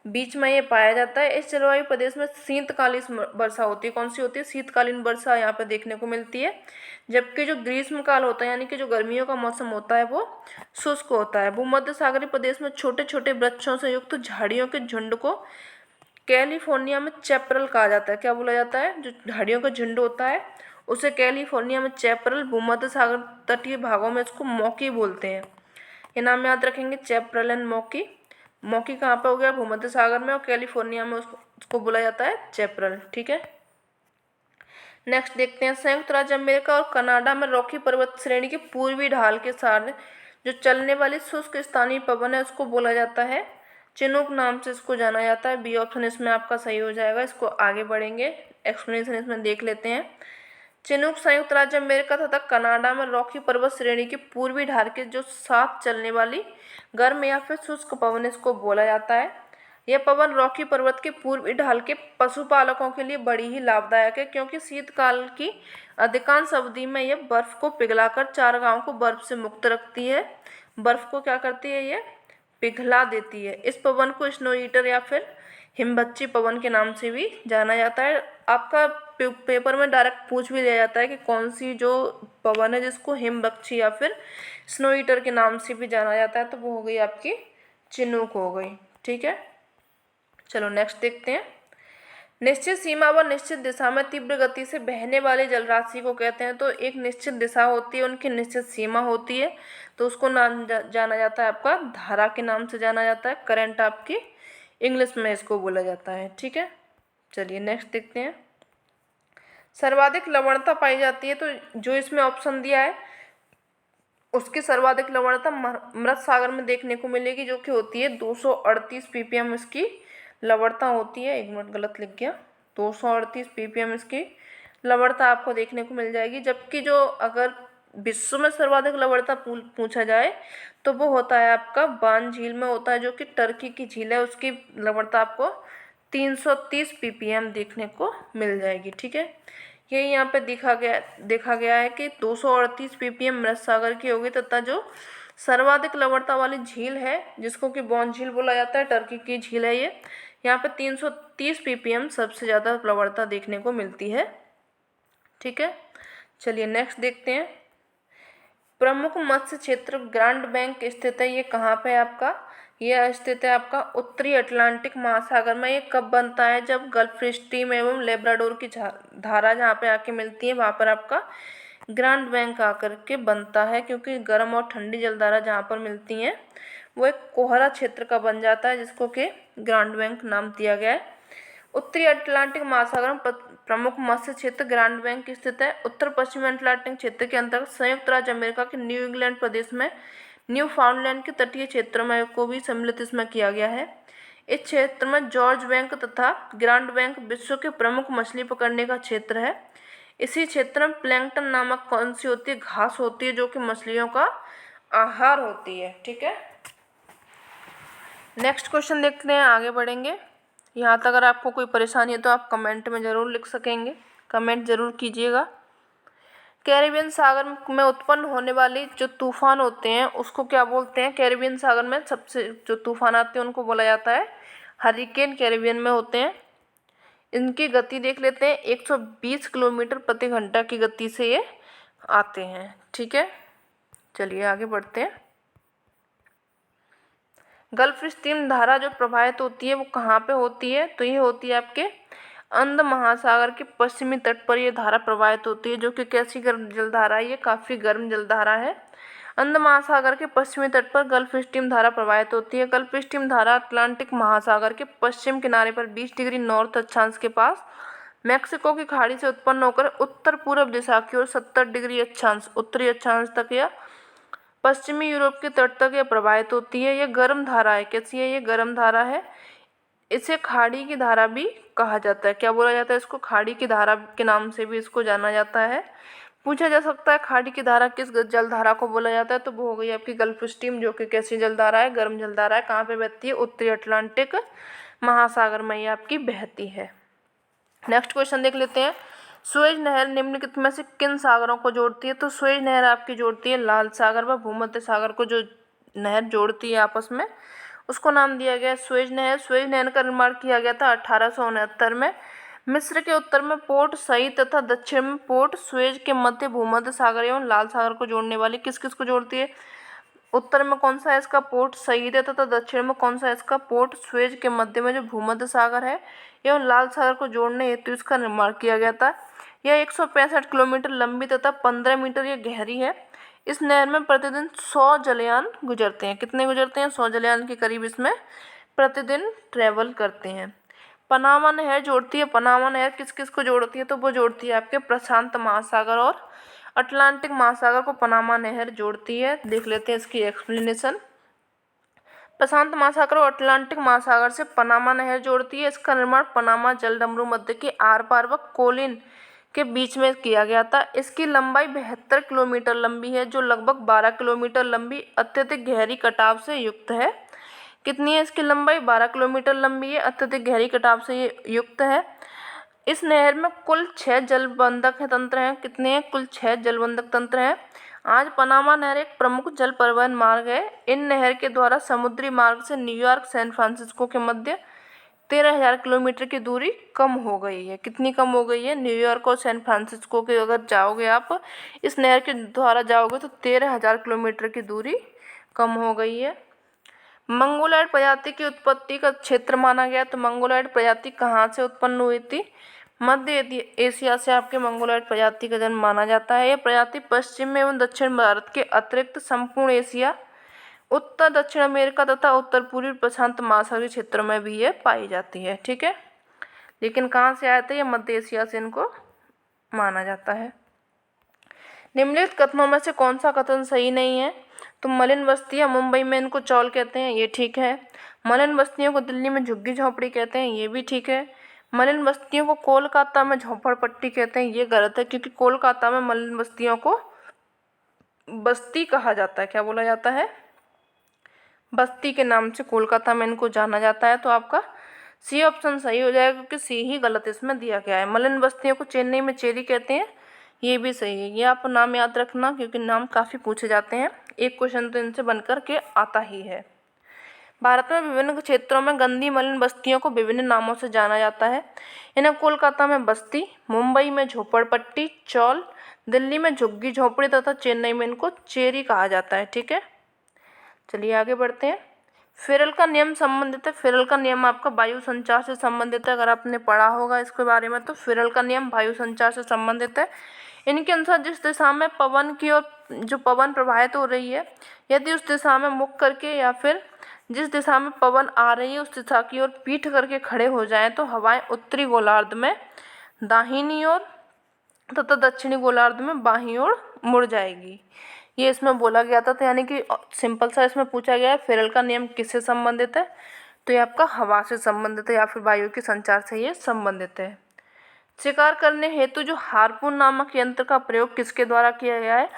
बीच में ये पाया जाता है। इस जलवायु प्रदेश में शीतकालीन वर्षा होती है। कौन सी होती है? शीतकालीन वर्षा यहाँ पे देखने को मिलती है। जबकि जो ग्रीष्म काल होता है, यानी कि जो गर्मियों का मौसम होता है, वो शुष्क होता है। भूमध्य सागरीय प्रदेश में छोटे छोटे वृक्षों से युक्त झाड़ियों के झुंड को कैलिफोर्निया में चैपरल कहा जाता है। क्या बोला जाता है? जो झाड़ियों का झुंड होता है उसे कैलिफोर्निया में चैपरल, भूमध्य सागर तटीय भागों में इसको मौकी बोलते हैं। ये नाम याद रखेंगे, चैपरल एंड मौकी। मौकी कहाँ पे हो गया? भूमध्य सागर में। और कैलिफोर्निया में उसको बोला जाता है चैपरल। ठीक है, नेक्स्ट देखते हैं। संयुक्त राज्य अमेरिका और कनाडा में रॉकी पर्वत श्रेणी के पूर्वी ढाल के साथ जो चलने वाली शुष्क स्थानीय पवन है उसको बोला जाता है चिनूक नाम से इसको जाना जाता है। बी ऑप्शन इसमें आपका सही हो जाएगा। इसको आगे बढ़ेंगे, एक्सप्लेनेशन इसमें देख लेते हैं। चिनूक संयुक्त राज्य अमेरिका तथा कनाडा में रॉकी पर्वत श्रेणी के पूर्वी ढाल के जो साथ चलने वाली गर्म या फिर शुष्क पवन इसको बोला जाता है। यह पवन रॉकी पर्वत के पूर्वी ढाल के पशुपालकों के लिए बड़ी ही लाभदायक है, क्योंकि शीतकाल की अधिकांश अवधि में यह बर्फ को पिघलाकर चारागाहों को बर्फ से मुक्त रखती है। बर्फ को क्या करती है? ये पिघला देती है। इस पवन को स्नो ईटर या फिर हिमबच्ची पवन के नाम से भी जाना जाता है। आपका पेपर में डायरेक्ट पूछ भी लिया जाता है कि कौन सी जो पवन है जिसको हिमबच्ची या फिर स्नो ईटर के नाम से भी जाना जाता है, तो वो हो गई आपकी चिनूक हो गई। ठीक है, चलो नेक्स्ट देखते हैं। निश्चित सीमा व निश्चित दिशा में तीव्र गति से बहने वाली जलराशि को कहते हैं। तो एक निश्चित दिशा होती है, उनकी निश्चित सीमा होती है, तो उसको नाम जाना जाता है आपका धारा के नाम से जाना जाता है। करंट आपकी इंग्लिश में इसको बोला जाता है। ठीक है, चलिए नेक्स्ट देखते हैं। सर्वाधिक लवणता पाई जाती है, तो जो इसमें ऑप्शन दिया है उसकी सर्वाधिक लवणता मृत सागर में देखने को मिलेगी, जो कि होती है 238 ppm इसकी लवणता होती है। एक मिनट, गलत लिख गया, 238 ppm इसकी लवणता आपको देखने को मिल जाएगी। जबकि जो अगर विश्व में सर्वाधिक लवणता पूछा जाए तो वो होता है आपका बान झील में होता है, जो कि टर्की की झील है, उसकी लवणता आपको 330 ppm देखने को मिल जाएगी। ठीक है, यही यहाँ पे देखा गया है कि 238 ppm मृत सागर की होगी, तथा जो सर्वाधिक लवणता वाली झील है जिसको कि बॉन झील बोला जाता है, टर्की की झील है ये, यहाँ पे 330 ppm सबसे ज़्यादा लवणता देखने को मिलती है। ठीक है, चलिए नेक्स्ट देखते हैं। प्रमुख मत्स्य क्षेत्र ग्रांड बैंक स्थित है, ये कहाँ पे है आपका? यह स्थित है आपका उत्तरी अटलांटिक महासागर में। ये कब बनता है? जब गल्फ स्ट्रीम एवं लेब्राडोर की धारा जहाँ पे आके मिलती है वहाँ पर आपका ग्रांड बैंक आकर के बनता है, क्योंकि गर्म और ठंडी जलधारा जहाँ पर मिलती हैं वो एक कोहरा क्षेत्र का बन जाता है, जिसको कि ग्रांड बैंक नाम दिया गया है। उत्तरी अटलांटिक महासागर में प्रमुख मत्स्य क्षेत्र ग्रांड बैंक स्थित है। उत्तर पश्चिमी अटलांटिक क्षेत्र के अंतर्गत संयुक्त राज्य अमेरिका के न्यू इंग्लैंड प्रदेश में न्यू फाउंडलैंड के तटीय क्षेत्र में को भी सम्मिलित इसमें किया गया है। इस क्षेत्र में जॉर्ज बैंक तथा ग्रांड बैंक विश्व के प्रमुख मछली पकड़ने का क्षेत्र है। इसी क्षेत्र में प्लैंकटन नामक कौन सी होती है? घास होती है, जो कि मछलियों का आहार होती है। ठीक है, नेक्स्ट क्वेश्चन देखते हैं, आगे बढ़ेंगे। यहाँ तक अगर आपको कोई परेशानी है तो आप कमेंट में ज़रूर लिख सकेंगे, कमेंट ज़रूर कीजिएगा। कैरिबियन सागर में उत्पन्न होने वाली जो तूफान होते हैं उसको क्या बोलते हैं? कैरिबियन सागर में सबसे जो तूफान आते हैं उनको बोला जाता है हरिकेन। कैरिबियन में होते हैं। इनकी गति देख लेते हैं, 120 किलोमीटर प्रति घंटा की गति से ये आते हैं। ठीक है, चलिए आगे बढ़ते हैं। गल्फ स्ट्रीम धारा जो प्रवाहित होती है वो कहाँ पे होती है? तो ये होती है आपके अंध महासागर के पश्चिमी तट पर ये धारा प्रवाहित होती है, जो कि कैसी गर्म जलधारा है? ये काफ़ी गर्म जलधारा है। अंध महासागर के पश्चिमी तट पर गल्फ स्ट्रीम धारा प्रवाहित होती है। गल्फ स्ट्रीम धारा अटलांटिक महासागर के पश्चिम किनारे पर 20 डिग्री नॉर्थ अक्षांश के पास मैक्सिको की खाड़ी से उत्पन्न होकर उत्तर पूर्व दिशा की ओर 70 डिग्री अक्षांश उत्तरी अक्षांश तक या पश्चिमी यूरोप के तट तक यह प्रवाहित होती है। यह गर्म धारा है। कैसी है? ये गर्म धारा है। इसे खाड़ी की धारा भी कहा जाता है। क्या बोला जाता है इसको? खाड़ी की धारा के नाम से भी इसको जाना जाता है। पूछा जा सकता है खाड़ी की धारा किस जलधारा को बोला जाता है? तो वो हो गई आपकी गल्फ स्ट्रीम, जो कि कैसी जलधारा है? गर्म जलधारा है। कहाँ पे बहती है? उत्तरी अटलांटिक महासागर में ये आपकी बहती है। नेक्स्ट क्वेश्चन देख लेते हैं। सुएज नहर निम्नलिखित में से किन सागरों को जोड़ती है? तो सुएज नहर आपकी जोड़ती है लाल सागर व भूमध्य सागर को, जो नहर जोड़ती है आपस में उसको नाम दिया गया है सुएज नहर। सुएज नहर का निर्माण किया गया था 1869 में। मिस्र के उत्तर में पोर्ट सईद तथा दक्षिण में पोर्ट सुएज के मध्य भूमध्य सागर एवं लाल सागर को जोड़ने वाली किस किस को जोड़ती है? उत्तर में कौन सा है इसका? पोर्ट सईद है। तथा दक्षिण में कौन सा है इसका? पोर्ट सुएज के मध्य में जो भूमध्य सागर है एवं लाल सागर को जोड़ने हेतु इसका निर्माण किया गया था। यह 165 किलोमीटर लंबी तथा 15 मीटर यह गहरी है। इस नहर में प्रतिदिन 100 जलयान गुजरते हैं। कितने गुजरते हैं? 100 जलयान के करीब इसमें प्रतिदिन ट्रेवल करते हैं। पनामा नहर जोड़ती है। पनामा नहर किस किस को जोड़ती है? तो वो जोड़ती है आपके प्रशांत महासागर और अटलांटिक महासागर को पनामा नहर जोड़ती है। देख लेते हैं इसकी एक्सप्लेनेशन। प्रशांत महासागर और अटलांटिक महासागर से पनामा नहर जोड़ती है। इसका निर्माण पनामा जलडमरू मध्य के आर पार व कोलिन के बीच में किया गया था। इसकी लंबाई 72 किलोमीटर लंबी है, जो लगभग 12 किलोमीटर लंबी अत्यधिक गहरी कटाव से युक्त है। कितनी है इसकी लंबाई? 12 किलोमीटर लंबी है, अत्यधिक गहरी कटाव से ये युक्त है। इस नहर में कुल 6 जलबंधक तंत्र हैं। कितने हैं? कुल 6 जलबंधक तंत्र हैं। आज पनामा नहर एक प्रमुख जल परिवहन मार्ग है। इन नहर के द्वारा समुद्री मार्ग से न्यूयॉर्क सैन फ्रांसिस्को के मध्य 13,000 किलोमीटर की दूरी कम हो गई है। कितनी कम हो गई है? न्यूयॉर्क और सैन फ्रांसिस्को के अगर जाओगे आप इस नहर के द्वारा जाओगे तो 13,000 किलोमीटर की दूरी कम हो गई है। मंगोलायड प्रजाति की उत्पत्ति का क्षेत्र माना गया। तो मंगोलायड प्रजाति कहाँ से उत्पन्न हुई थी? मध्य एशिया से आपके मंगोलायड प्रजाति का जन्म माना जाता है। यह प्रजाति पश्चिम एवं दक्षिण भारत के अतिरिक्त संपूर्ण एशिया, उत्तर दक्षिण अमेरिका तथा उत्तर पूर्वी प्रशांत महासागरीय क्षेत्रों में भी ये पाई जाती है। ठीक है, लेकिन कहाँ से आए थे? ये मध्य एशिया से इनको माना जाता है। निम्नलिखित कथनों में से कौन सा कथन सही नहीं है? तो मलिन बस्तियां मुंबई में इनको चौल कहते हैं, ये ठीक है। मलिन बस्तियों को दिल्ली में झुग्गी झोंपड़ी कहते हैं, ये भी ठीक है। मलिन बस्तियों को कोलकाता में झोपड़पट्टी कहते हैं, ये गलत है, क्योंकि कोलकाता में मलिन बस्तियों को बस्ती कहा जाता है। क्या बोला जाता है? बस्ती के नाम से कोलकाता में इनको जाना जाता है। तो आपका सी ऑप्शन सही हो जाएगा, क्योंकि सी ही गलत इसमें दिया गया है। मलिन बस्तियों को चेन्नई में चेरी कहते हैं, ये भी सही है। ये आप नाम याद रखना, क्योंकि नाम काफ़ी पूछे जाते हैं, एक क्वेश्चन तो इनसे बनकर के आता ही है। भारत में विभिन्न क्षेत्रों में गंदी मलिन बस्तियों को विभिन्न नामों से जाना जाता है। इन्हें कोलकाता में बस्ती, मुंबई में झोपड़पट्टी चौल, दिल्ली में झुग्गी झोपड़ी तथा चेन्नई में इनको चेरी कहा जाता है। ठीक है, चलिए आगे बढ़ते हैं। फेरल का नियम संबंधित है। फेरल का नियम आपका वायु संचार से संबंधित है। अगर आपने पढ़ा होगा इसके बारे में, तो फेरल का नियम वायु संचार से संबंधित है। इनके अनुसार जिस दिशा में पवन की ओर जो पवन प्रवाहित हो रही है, यदि उस दिशा में मुख करके या फिर जिस दिशा में पवन आ रही है उस दिशा की ओर पीठ करके खड़े हो जाएं, तो हवाएं उत्तरी गोलार्ध में दाहिनी ओर तथा दक्षिणी गोलार्ध में बाईं ओर मुड़ जाएगी। ये इसमें बोला गया था। तो यानी कि सिंपल सा इसमें पूछा गया है फेरल का नियम किससे संबंधित है? तो ये आपका हवा से संबंधित है या फिर वायु के संचार से ये संबंधित है। शिकार करने हेतु जो हार्पून नामक यंत्र का प्रयोग किसके द्वारा किया गया है?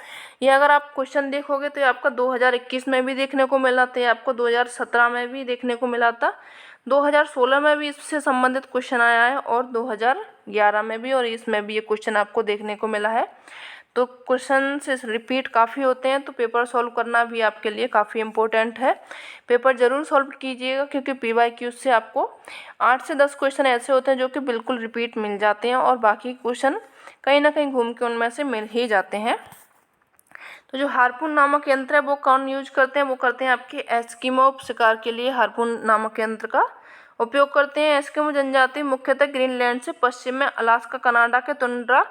ये अगर आप क्वेश्चन देखोगे तो ये आपका 2021 में भी देखने को मिला था, ये आपको 2017 में भी देखने को मिला था, 2016 में भी इससे संबंधित क्वेश्चन आया है और 2011 में भी, और इसमें भी ये क्वेश्चन आपको देखने को मिला है। तो क्वेश्चन से रिपीट काफ़ी होते हैं, तो पेपर सॉल्व करना भी आपके लिए काफ़ी इम्पोर्टेंट है। पेपर ज़रूर सॉल्व कीजिएगा, क्योंकि PYQ से आपको 8 से 10 क्वेश्चन ऐसे होते हैं जो कि बिल्कुल रिपीट मिल जाते हैं, और बाकी क्वेश्चन कहीं ना कहीं घूम के उनमें से मिल ही जाते हैं। तो जो हार्पून नामक यंत्र है वो कौन यूज करते हैं? वो करते हैं आपके एस्किमो शिकार के लिए हार्पून नामक यंत्र का उपयोग करते हैं। एस्किमो जनजाति मुख्यतः ग्रीनलैंड से पश्चिम में अलास्का कनाडा के तुंड्रा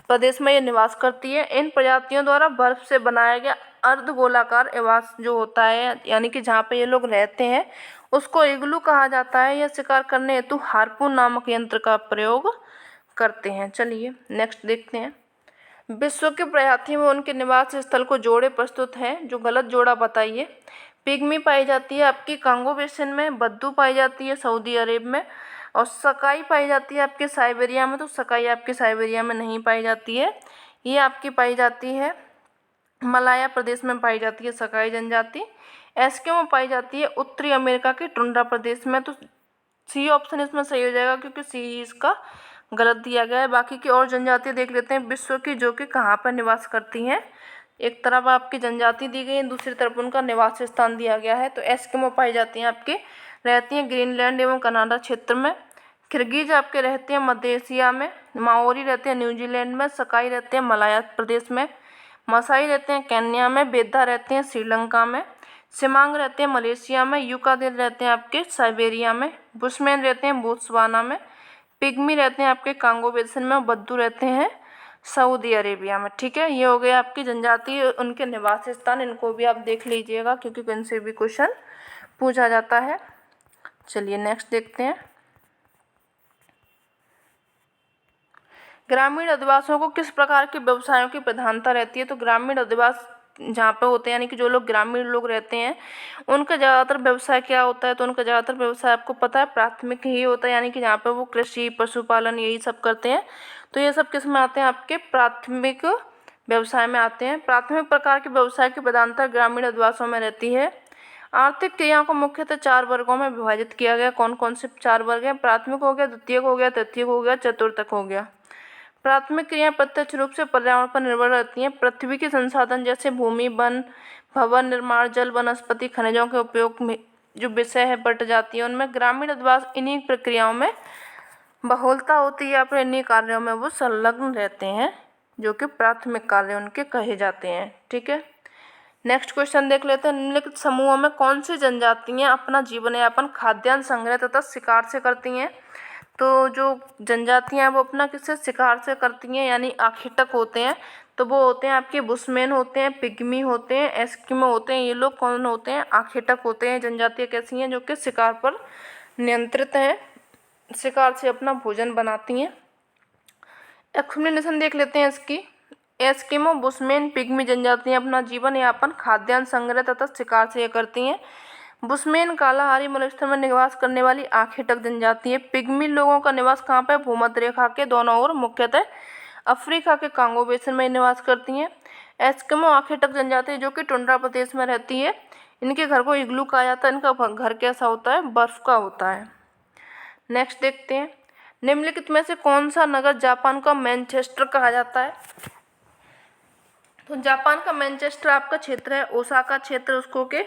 प्रदेश में ये निवास करती है। इन प्रजातियों द्वारा बर्फ से बनाया गया अर्धगोलाकार आवास जो होता है, यानी कि जहाँ पे ये लोग रहते हैं, उसको इग्लू कहा जाता है। यह शिकार करने हेतु हार्पून नामक यंत्र का प्रयोग करते हैं। चलिए नेक्स्ट देखते हैं। विश्व की प्रजाति में उनके निवास स्थल को जोड़े प्रस्तुत हैं। जो गलत जोड़ा बताइए। पिग्मी पाई जाती है आपकी कांगो बेसिन में, बद्दू पाई जाती है सऊदी अरेब में, और सकाई पाई जाती है आपके साइबेरिया में। तो सकाई आपके साइबेरिया में नहीं पाई जाती है, ये आपकी पाई जाती है मलाया प्रदेश में पाई जाती है सकाई जनजाति। एस्किमो पाई जाती है उत्तरी अमेरिका के टुंड्रा प्रदेश में। तो सी ऑप्शन इसमें सही हो जाएगा, क्योंकि सी इसका गलत दिया गया है। बाकी की और जनजातियाँ देख लेते हैं विश्व की, जो कि कहाँ पर निवास करती हैं। एक तरफ आपकी जनजाति दी गई है, दूसरी तरफ उनका निवास स्थान दिया गया है। तो एस्किमो पाई जाती हैं आपके, रहती हैं ग्रीनलैंड एवं कनाडा क्षेत्र में। किर्गिज आपके रहते हैं मध्य एशिया में। माओरी रहते हैं न्यूजीलैंड में। सकाई रहते हैं मलाया प्रदेश में। मसाई रहते हैं केन्या में। बेद्दा रहते हैं श्रीलंका में। सिमांग रहते हैं मलेशिया में। यूकादिल रहते हैं आपके साइबेरिया में। बुशमैन रहते हैं बोत्सवाना में। पिग्मी रहते हैं आपके कांगो बेसिन में। और बद्दू रहते हैं सऊदी अरेबिया में। ठीक है, ये हो गया आपकी जनजाति, उनके निवास स्थान, इनको भी आप देख लीजिएगा, क्योंकि इनसे भी क्वेश्चन पूछा जाता है। चलिए नेक्स्ट देखते हैं। ग्रामीण अधिवासियों को किस प्रकार के व्यवसायों की प्रधानता रहती है? तो ग्रामीण अधिवास जहाँ पे होते हैं, यानी कि जो लोग ग्रामीण लोग रहते हैं, उनका ज़्यादातर व्यवसाय क्या होता है? तो उनका ज़्यादातर व्यवसाय आपको पता है प्राथमिक ही होता है, यानी कि जहाँ पे वो कृषि पशुपालन यही सब करते हैं। तो ये सब किस में आते हैं? आपके प्राथमिक व्यवसाय में आते हैं। प्राथमिक प्रकार के व्यवसाय की प्रधानता ग्रामीण अधिवासों में रहती है। आर्थिक क्रियाओं को मुख्यतः 4 वर्गों में विभाजित किया गया। कौन कौन से 4 वर्ग हैं? प्राथमिक हो गया, द्वितीयक हो गया, तृतीयक हो गया, चतुर्थक हो गया। प्राथमिक क्रियाएं प्रत्यक्ष रूप से पर्यावरण पर निर्भर रहती हैं। पृथ्वी के संसाधन जैसे भूमि, वन, भवन निर्माण, जल, वनस्पति, खनिजों के उपयोग में जो विषय है बट जाती है, उनमें ग्रामीण अधिवास इन्हीं प्रक्रियाओं में बहुलता होती है या फिर इन्हीं कार्यों में वो संलग्न रहते हैं, जो कि प्राथमिक कार्य उनके कहे जाते हैं। ठीक है, नेक्स्ट क्वेश्चन देख लेते हैं। निम्नलिखित समूहों में कौन सी जनजातियां अपना जीवन यापन खाद्यान्न संग्रह तथा शिकार से करती हैं? तो जो जनजातियां हैं वो अपना किससे शिकार से करती हैं, यानी आखेटक होते हैं। तो वो होते हैं आपके बुशमैन होते हैं, पिग्मी होते हैं, एस्किमो होते हैं। ये लोग कौन होते हैं? आखेटक होते हैं। जनजातियां कैसी हैं? जो कि शिकार पर नियंत्रित हैं, शिकार से अपना भोजन बनाती हैं। एक्सप्लेनेशन देख लेते हैं इसकी। एस्किमो, बुशमैन, पिग्मी जनजातियां अपना जीवन यापन खाद्यान्न संग्रह तथा शिकार से करती हैं। बुशमैन कालाहारी मरुस्थल में निवास करने वाली आखेटक जनजाति है। पिग्मी लोगों का निवास कहाँ पे? भूमध्य रेखा के दोनों ओर, मुख्यतः अफ्रीका के कांगो बेसिन में निवास करती हैं। एस्किमो आखेटक जनजाति जो कि टुंड्रा प्रदेश में रहती है। इनके घर को इग्लू कहा जाता है। इनका घर कैसा होता है? बर्फ का होता है। नेक्स्ट देखते हैं। निम्नलिखित में से कौन सा नगर जापान का मैनचेस्टर कहा जाता है? तो जापान का मैनचेस्टर आपका क्षेत्र है, ओसाका क्षेत्र, उसको के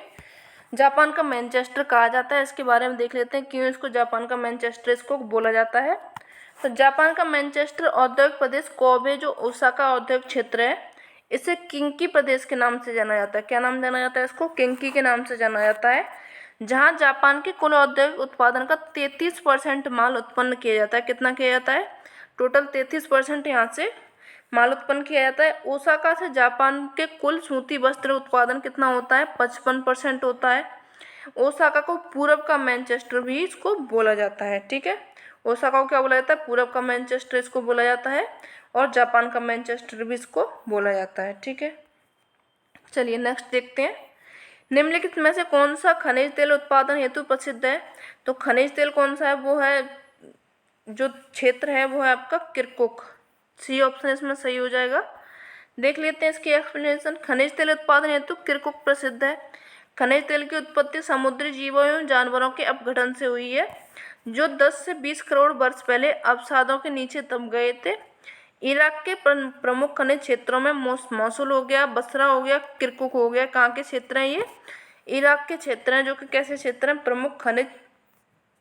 जापान का मैनचेस्टर कहा जाता है। इसके बारे में देख लेते हैं क्यों इसको जापान का मैनचेस्टर इसको बोला जाता है। तो जापान का मैनचेस्टर औद्योगिक प्रदेश कोबे जो ओसाका औद्योगिक क्षेत्र है, इसे किंकी प्रदेश के नाम से जाना जाता है। क्या नाम जाना जाता है इसको? किंकी के नाम से जाना जाता है। जहां जापान के कुल औद्योगिक उत्पादन का 33% माल उत्पन्न किया जाता है। कितना किया जाता है? टोटल 33% यहाँ से माल उत्पन्न किया जाता है। ओसाका से जापान के कुल सूती वस्त्र उत्पादन कितना होता है? 55% होता है। ओसाका को पूरब का मैनचेस्टर भी इसको बोला जाता है। ठीक है, ओसाका को क्या बोला जाता है? पूरब का मैनचेस्टर इसको बोला जाता है, और जापान का मैनचेस्टर भी इसको बोला जाता है। ठीक है, चलिए नेक्स्ट देखते हैं। निम्नलिखित में से कौन सा खनिज तेल उत्पादन हेतु प्रसिद्ध है? तो खनिज तेल कौन सा है? वो है, जो क्षेत्र है वो है आपका किरकुक। सी ऑप्शन इसमें सही हो जाएगा। देख लेते हैं इसकी एक्सप्लेनेशन। खनिज तेल उत्पादन हेतु किरकुक प्रसिद्ध है। खनिज तेल की उत्पत्ति समुद्री जीवों एवं जानवरों के अपघटन से हुई है, जो 10 से 20 करोड़ वर्ष पहले अवसादों के नीचे दब गए थे। इराक के प्रमुख खनिज क्षेत्रों में मौसुल हो गया, बसरा हो गया, किरकुक हो गया। कहाँ के क्षेत्र हैं ये? इराक के क्षेत्र हैं, जो कि कैसे क्षेत्र हैं? प्रमुख खनिज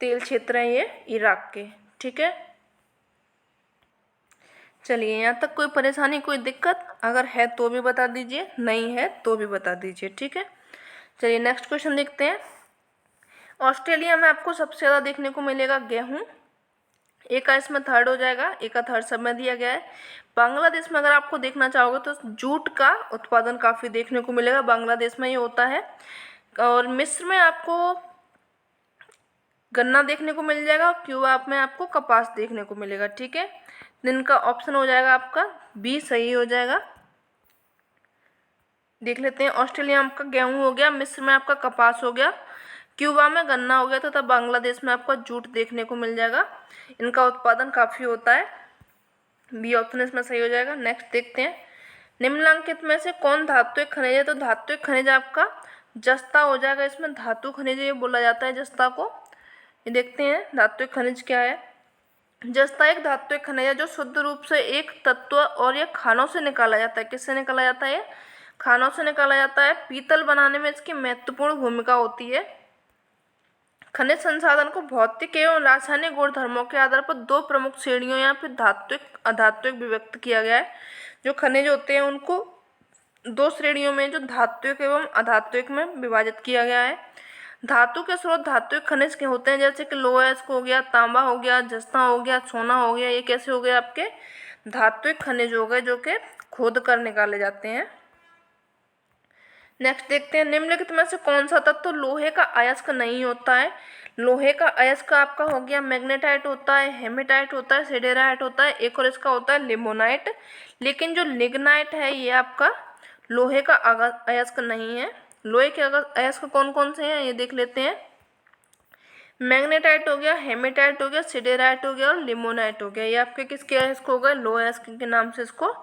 तेल क्षेत्र हैं ये इराक के। ठीक है, चलिए यहाँ तक कोई परेशानी, कोई दिक्कत अगर है तो भी बता दीजिए, नहीं है तो भी बता दीजिए। ठीक है, चलिए नेक्स्ट क्वेश्चन देखते हैं। ऑस्ट्रेलिया में आपको सबसे ज़्यादा देखने को मिलेगा गेहूं, एक का इसमें थर्ड हो जाएगा, एक का थर्ड सब में दिया गया है। बांग्लादेश में अगर आपको देखना चाहोगे तो जूट का उत्पादन काफ़ी देखने को मिलेगा, बांग्लादेश में ये होता है। और मिस्र में आपको गन्ना देखने को मिल जाएगा, और क्यूबा में आपको कपास देखने को मिलेगा। ठीक है, इनका ऑप्शन हो जाएगा आपका बी सही हो जाएगा। देख लेते हैं। ऑस्ट्रेलिया में आपका गेहूं हो गया, मिस्र में आपका कपास हो गया, क्यूबा में गन्ना हो गया, तथा बांग्लादेश में आपका जूट देखने को मिल जाएगा। इनका उत्पादन काफ़ी होता है। बी ऑप्शन इसमें सही हो जाएगा। नेक्स्ट देखते हैं। निम्नलिखित में से कौन धात्विक खनिज है? तो धात्विक खनिज आपका जस्ता हो जाएगा। इसमें धातु खनिज ये बोला जाता है जस्ता को। ये देखते हैं धात्विक खनिज क्या है। जस्ता एक धात्विक खनिज है जो शुद्ध रूप से एक तत्व और ये खानों से निकाला जाता है। किससे निकाला जाता है? ये खानों से निकाला जाता है। पीतल बनाने में इसकी महत्वपूर्ण भूमिका होती है। खनिज संसाधन को भौतिक एवं रासायनिक गुणधर्मों के आधार पर दो प्रमुख श्रेणियों या फिर धात्विक अधात्विक विभक्त किया गया है। जो खनिज होते हैं उनको दो श्रेणियों में, जो धात्विक एवं अधात्विक में विभाजित किया गया है। धातु के स्रोत धात्विक खनिज के होते हैं, जैसे कि लोहा हो गया, तांबा हो गया, जस्ता हो गया, सोना हो गया। ये कैसे हो गए? आपके धात्विक खनिज हो गए, जो कि खोद कर निकाले जाते हैं। नेक्स्ट देखते हैं। निम्नलिखित में से कौन सा तत्व लोहे का अयस्क नहीं होता है? लोहे का अयस्क आपका हो गया मैग्नेटाइट होता है, हेमेटाइट होता है, सिडेराइट होता है, एक और इसका होता है लिमोनाइट। लेकिन जो लिग्नाइट है ये आपका लोहे का अयस्क नहीं है। लोहे के अयस्क कौन कौन से हैं ये देख लेते हैं। मैग्नेटाइट हो गया, हेमेटाइट हो गया, सिडेराइट हो गया और लिमोनाइट हो गया। ये आपके किसके अयस्क हो गए? लोहे अयस्क के नाम से इसको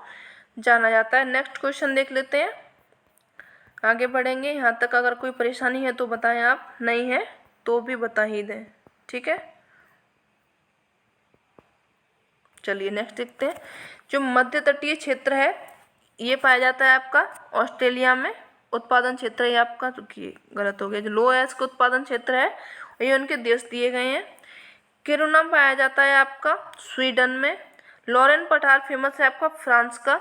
जाना जाता है। नेक्स्ट क्वेश्चन देख लेते हैं, आगे बढ़ेंगे। यहाँ तक अगर कोई परेशानी है तो बताएं आप, नहीं है तो भी बता ही दें। ठीक है, चलिए नेक्स्ट देखते हैं। जो मध्य तटीय क्षेत्र है ये पाया जाता है आपका ऑस्ट्रेलिया में। उत्पादन क्षेत्र है आपका, तो गलत हो गया। जो लो अयस्क का उत्पादन क्षेत्र है ये उनके देश दिए गए हैं। किरुना पाया जाता है आपका स्वीडन में। लॉरेन पठार फेमस है आपका फ्रांस का।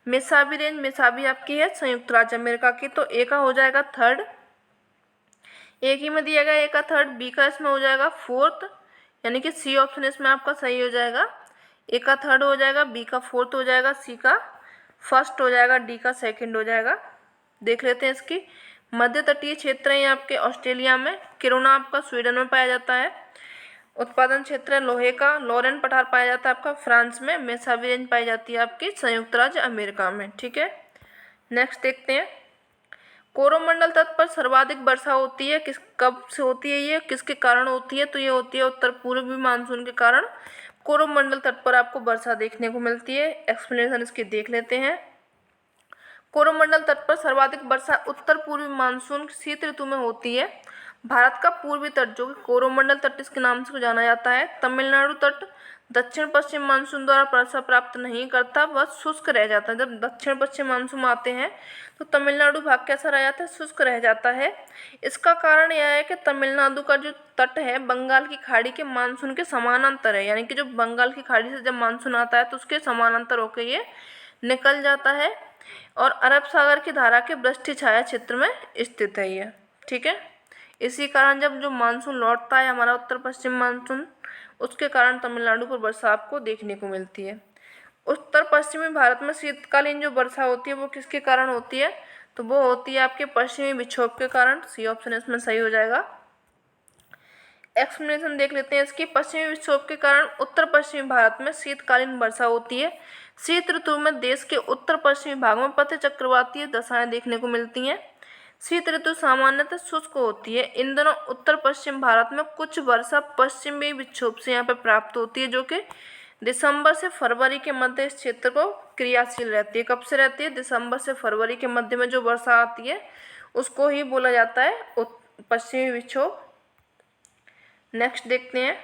मेसाबी रेंज, मेसाबी आपकी है संयुक्त राज्य अमेरिका की, तो ए का हो जाएगा थर्ड, एक ही में दिया गया ए का थर्ड, बी का इसमें हो जाएगा फोर्थ, यानी कि सी ऑप्शन इसमें आपका सही हो जाएगा। ए का थर्ड हो जाएगा, बी का फोर्थ हो जाएगा, सी का फर्स्ट हो जाएगा, डी का सेकंड हो जाएगा। देख लेते हैं इसकी। मध्य तटीय क्षेत्र है आपके ऑस्ट्रेलिया में, किरोना आपका स्वीडन में पाया जाता है। उत्पादन क्षेत्र है लोहे का, लॉरेन पठार पाया जाता है आपका फ्रांस में, मेसाबी रेंज पाई जाती है आपकी संयुक्त राज्य अमेरिका में। ठीक है, नेक्स्ट देखते हैं। कोरोमंडल तट पर सर्वाधिक वर्षा होती है, किस कब से होती है, ये किसके कारण होती है, तो ये होती है उत्तर पूर्वी मानसून के कारण कोरोमंडल तट पर आपको वर्षा देखने को मिलती है। एक्सप्लेनेशन इसकी देख लेते हैं। कोरोमंडल तट पर सर्वाधिक वर्षा उत्तर पूर्वी मानसून शीत ऋतु में होती है। भारत का पूर्वी तट जो कि कोरोमंडल तट इसके नाम से जाना जाता है, तमिलनाडु तट दक्षिण पश्चिम मानसून द्वारा वर्षा प्राप्त नहीं करता, वह शुष्क रह जाता है। जब दक्षिण पश्चिम मानसून आते हैं तो तमिलनाडु भाग कैसा रह जाता है, शुष्क रह जाता है। इसका कारण यह है कि तमिलनाडु का जो तट है बंगाल की खाड़ी के मानसून के समानांतर है, यानी कि जो बंगाल की खाड़ी से जब मानसून आता है तो उसके समानांतर होकर ये निकल जाता है और अरब सागर की धारा के वृष्टि छाया क्षेत्र में स्थित है ये। ठीक है, इसी कारण जब जो मानसून लौटता है हमारा उत्तर पश्चिम मानसून, उसके कारण तमिलनाडु पर वर्षा आपको देखने को मिलती है। उत्तर पश्चिमी भारत में शीतकालीन जो वर्षा होती है वो किसके कारण होती है, तो वो होती है आपके पश्चिमी विक्षोभ के कारण। सी ऑप्शन इसमें सही हो जाएगा। एक्सप्लेनेशन देख लेते हैं इसकी। पश्चिमी विक्षोभ के कारण उत्तर पश्चिमी भारत में शीतकालीन वर्षा होती है। शीत ऋतु में देश के उत्तर पश्चिमी भाग में पथ चक्रवातीय दशाएं देखने को मिलती हैं। शीत ऋतु सामान्यतः शुष्क होती है। इन दिनों उत्तर पश्चिम भारत में कुछ वर्षा पश्चिमी विक्षोभ से यहाँ पे प्राप्त होती है, जो कि दिसंबर से फरवरी के मध्य इस क्षेत्र को क्रियाशील रहती है। कब से रहती है, दिसंबर से फरवरी के मध्य में जो वर्षा आती है उसको ही बोला जाता है पश्चिमी विक्षोभ। नेक्स्ट देखते हैं।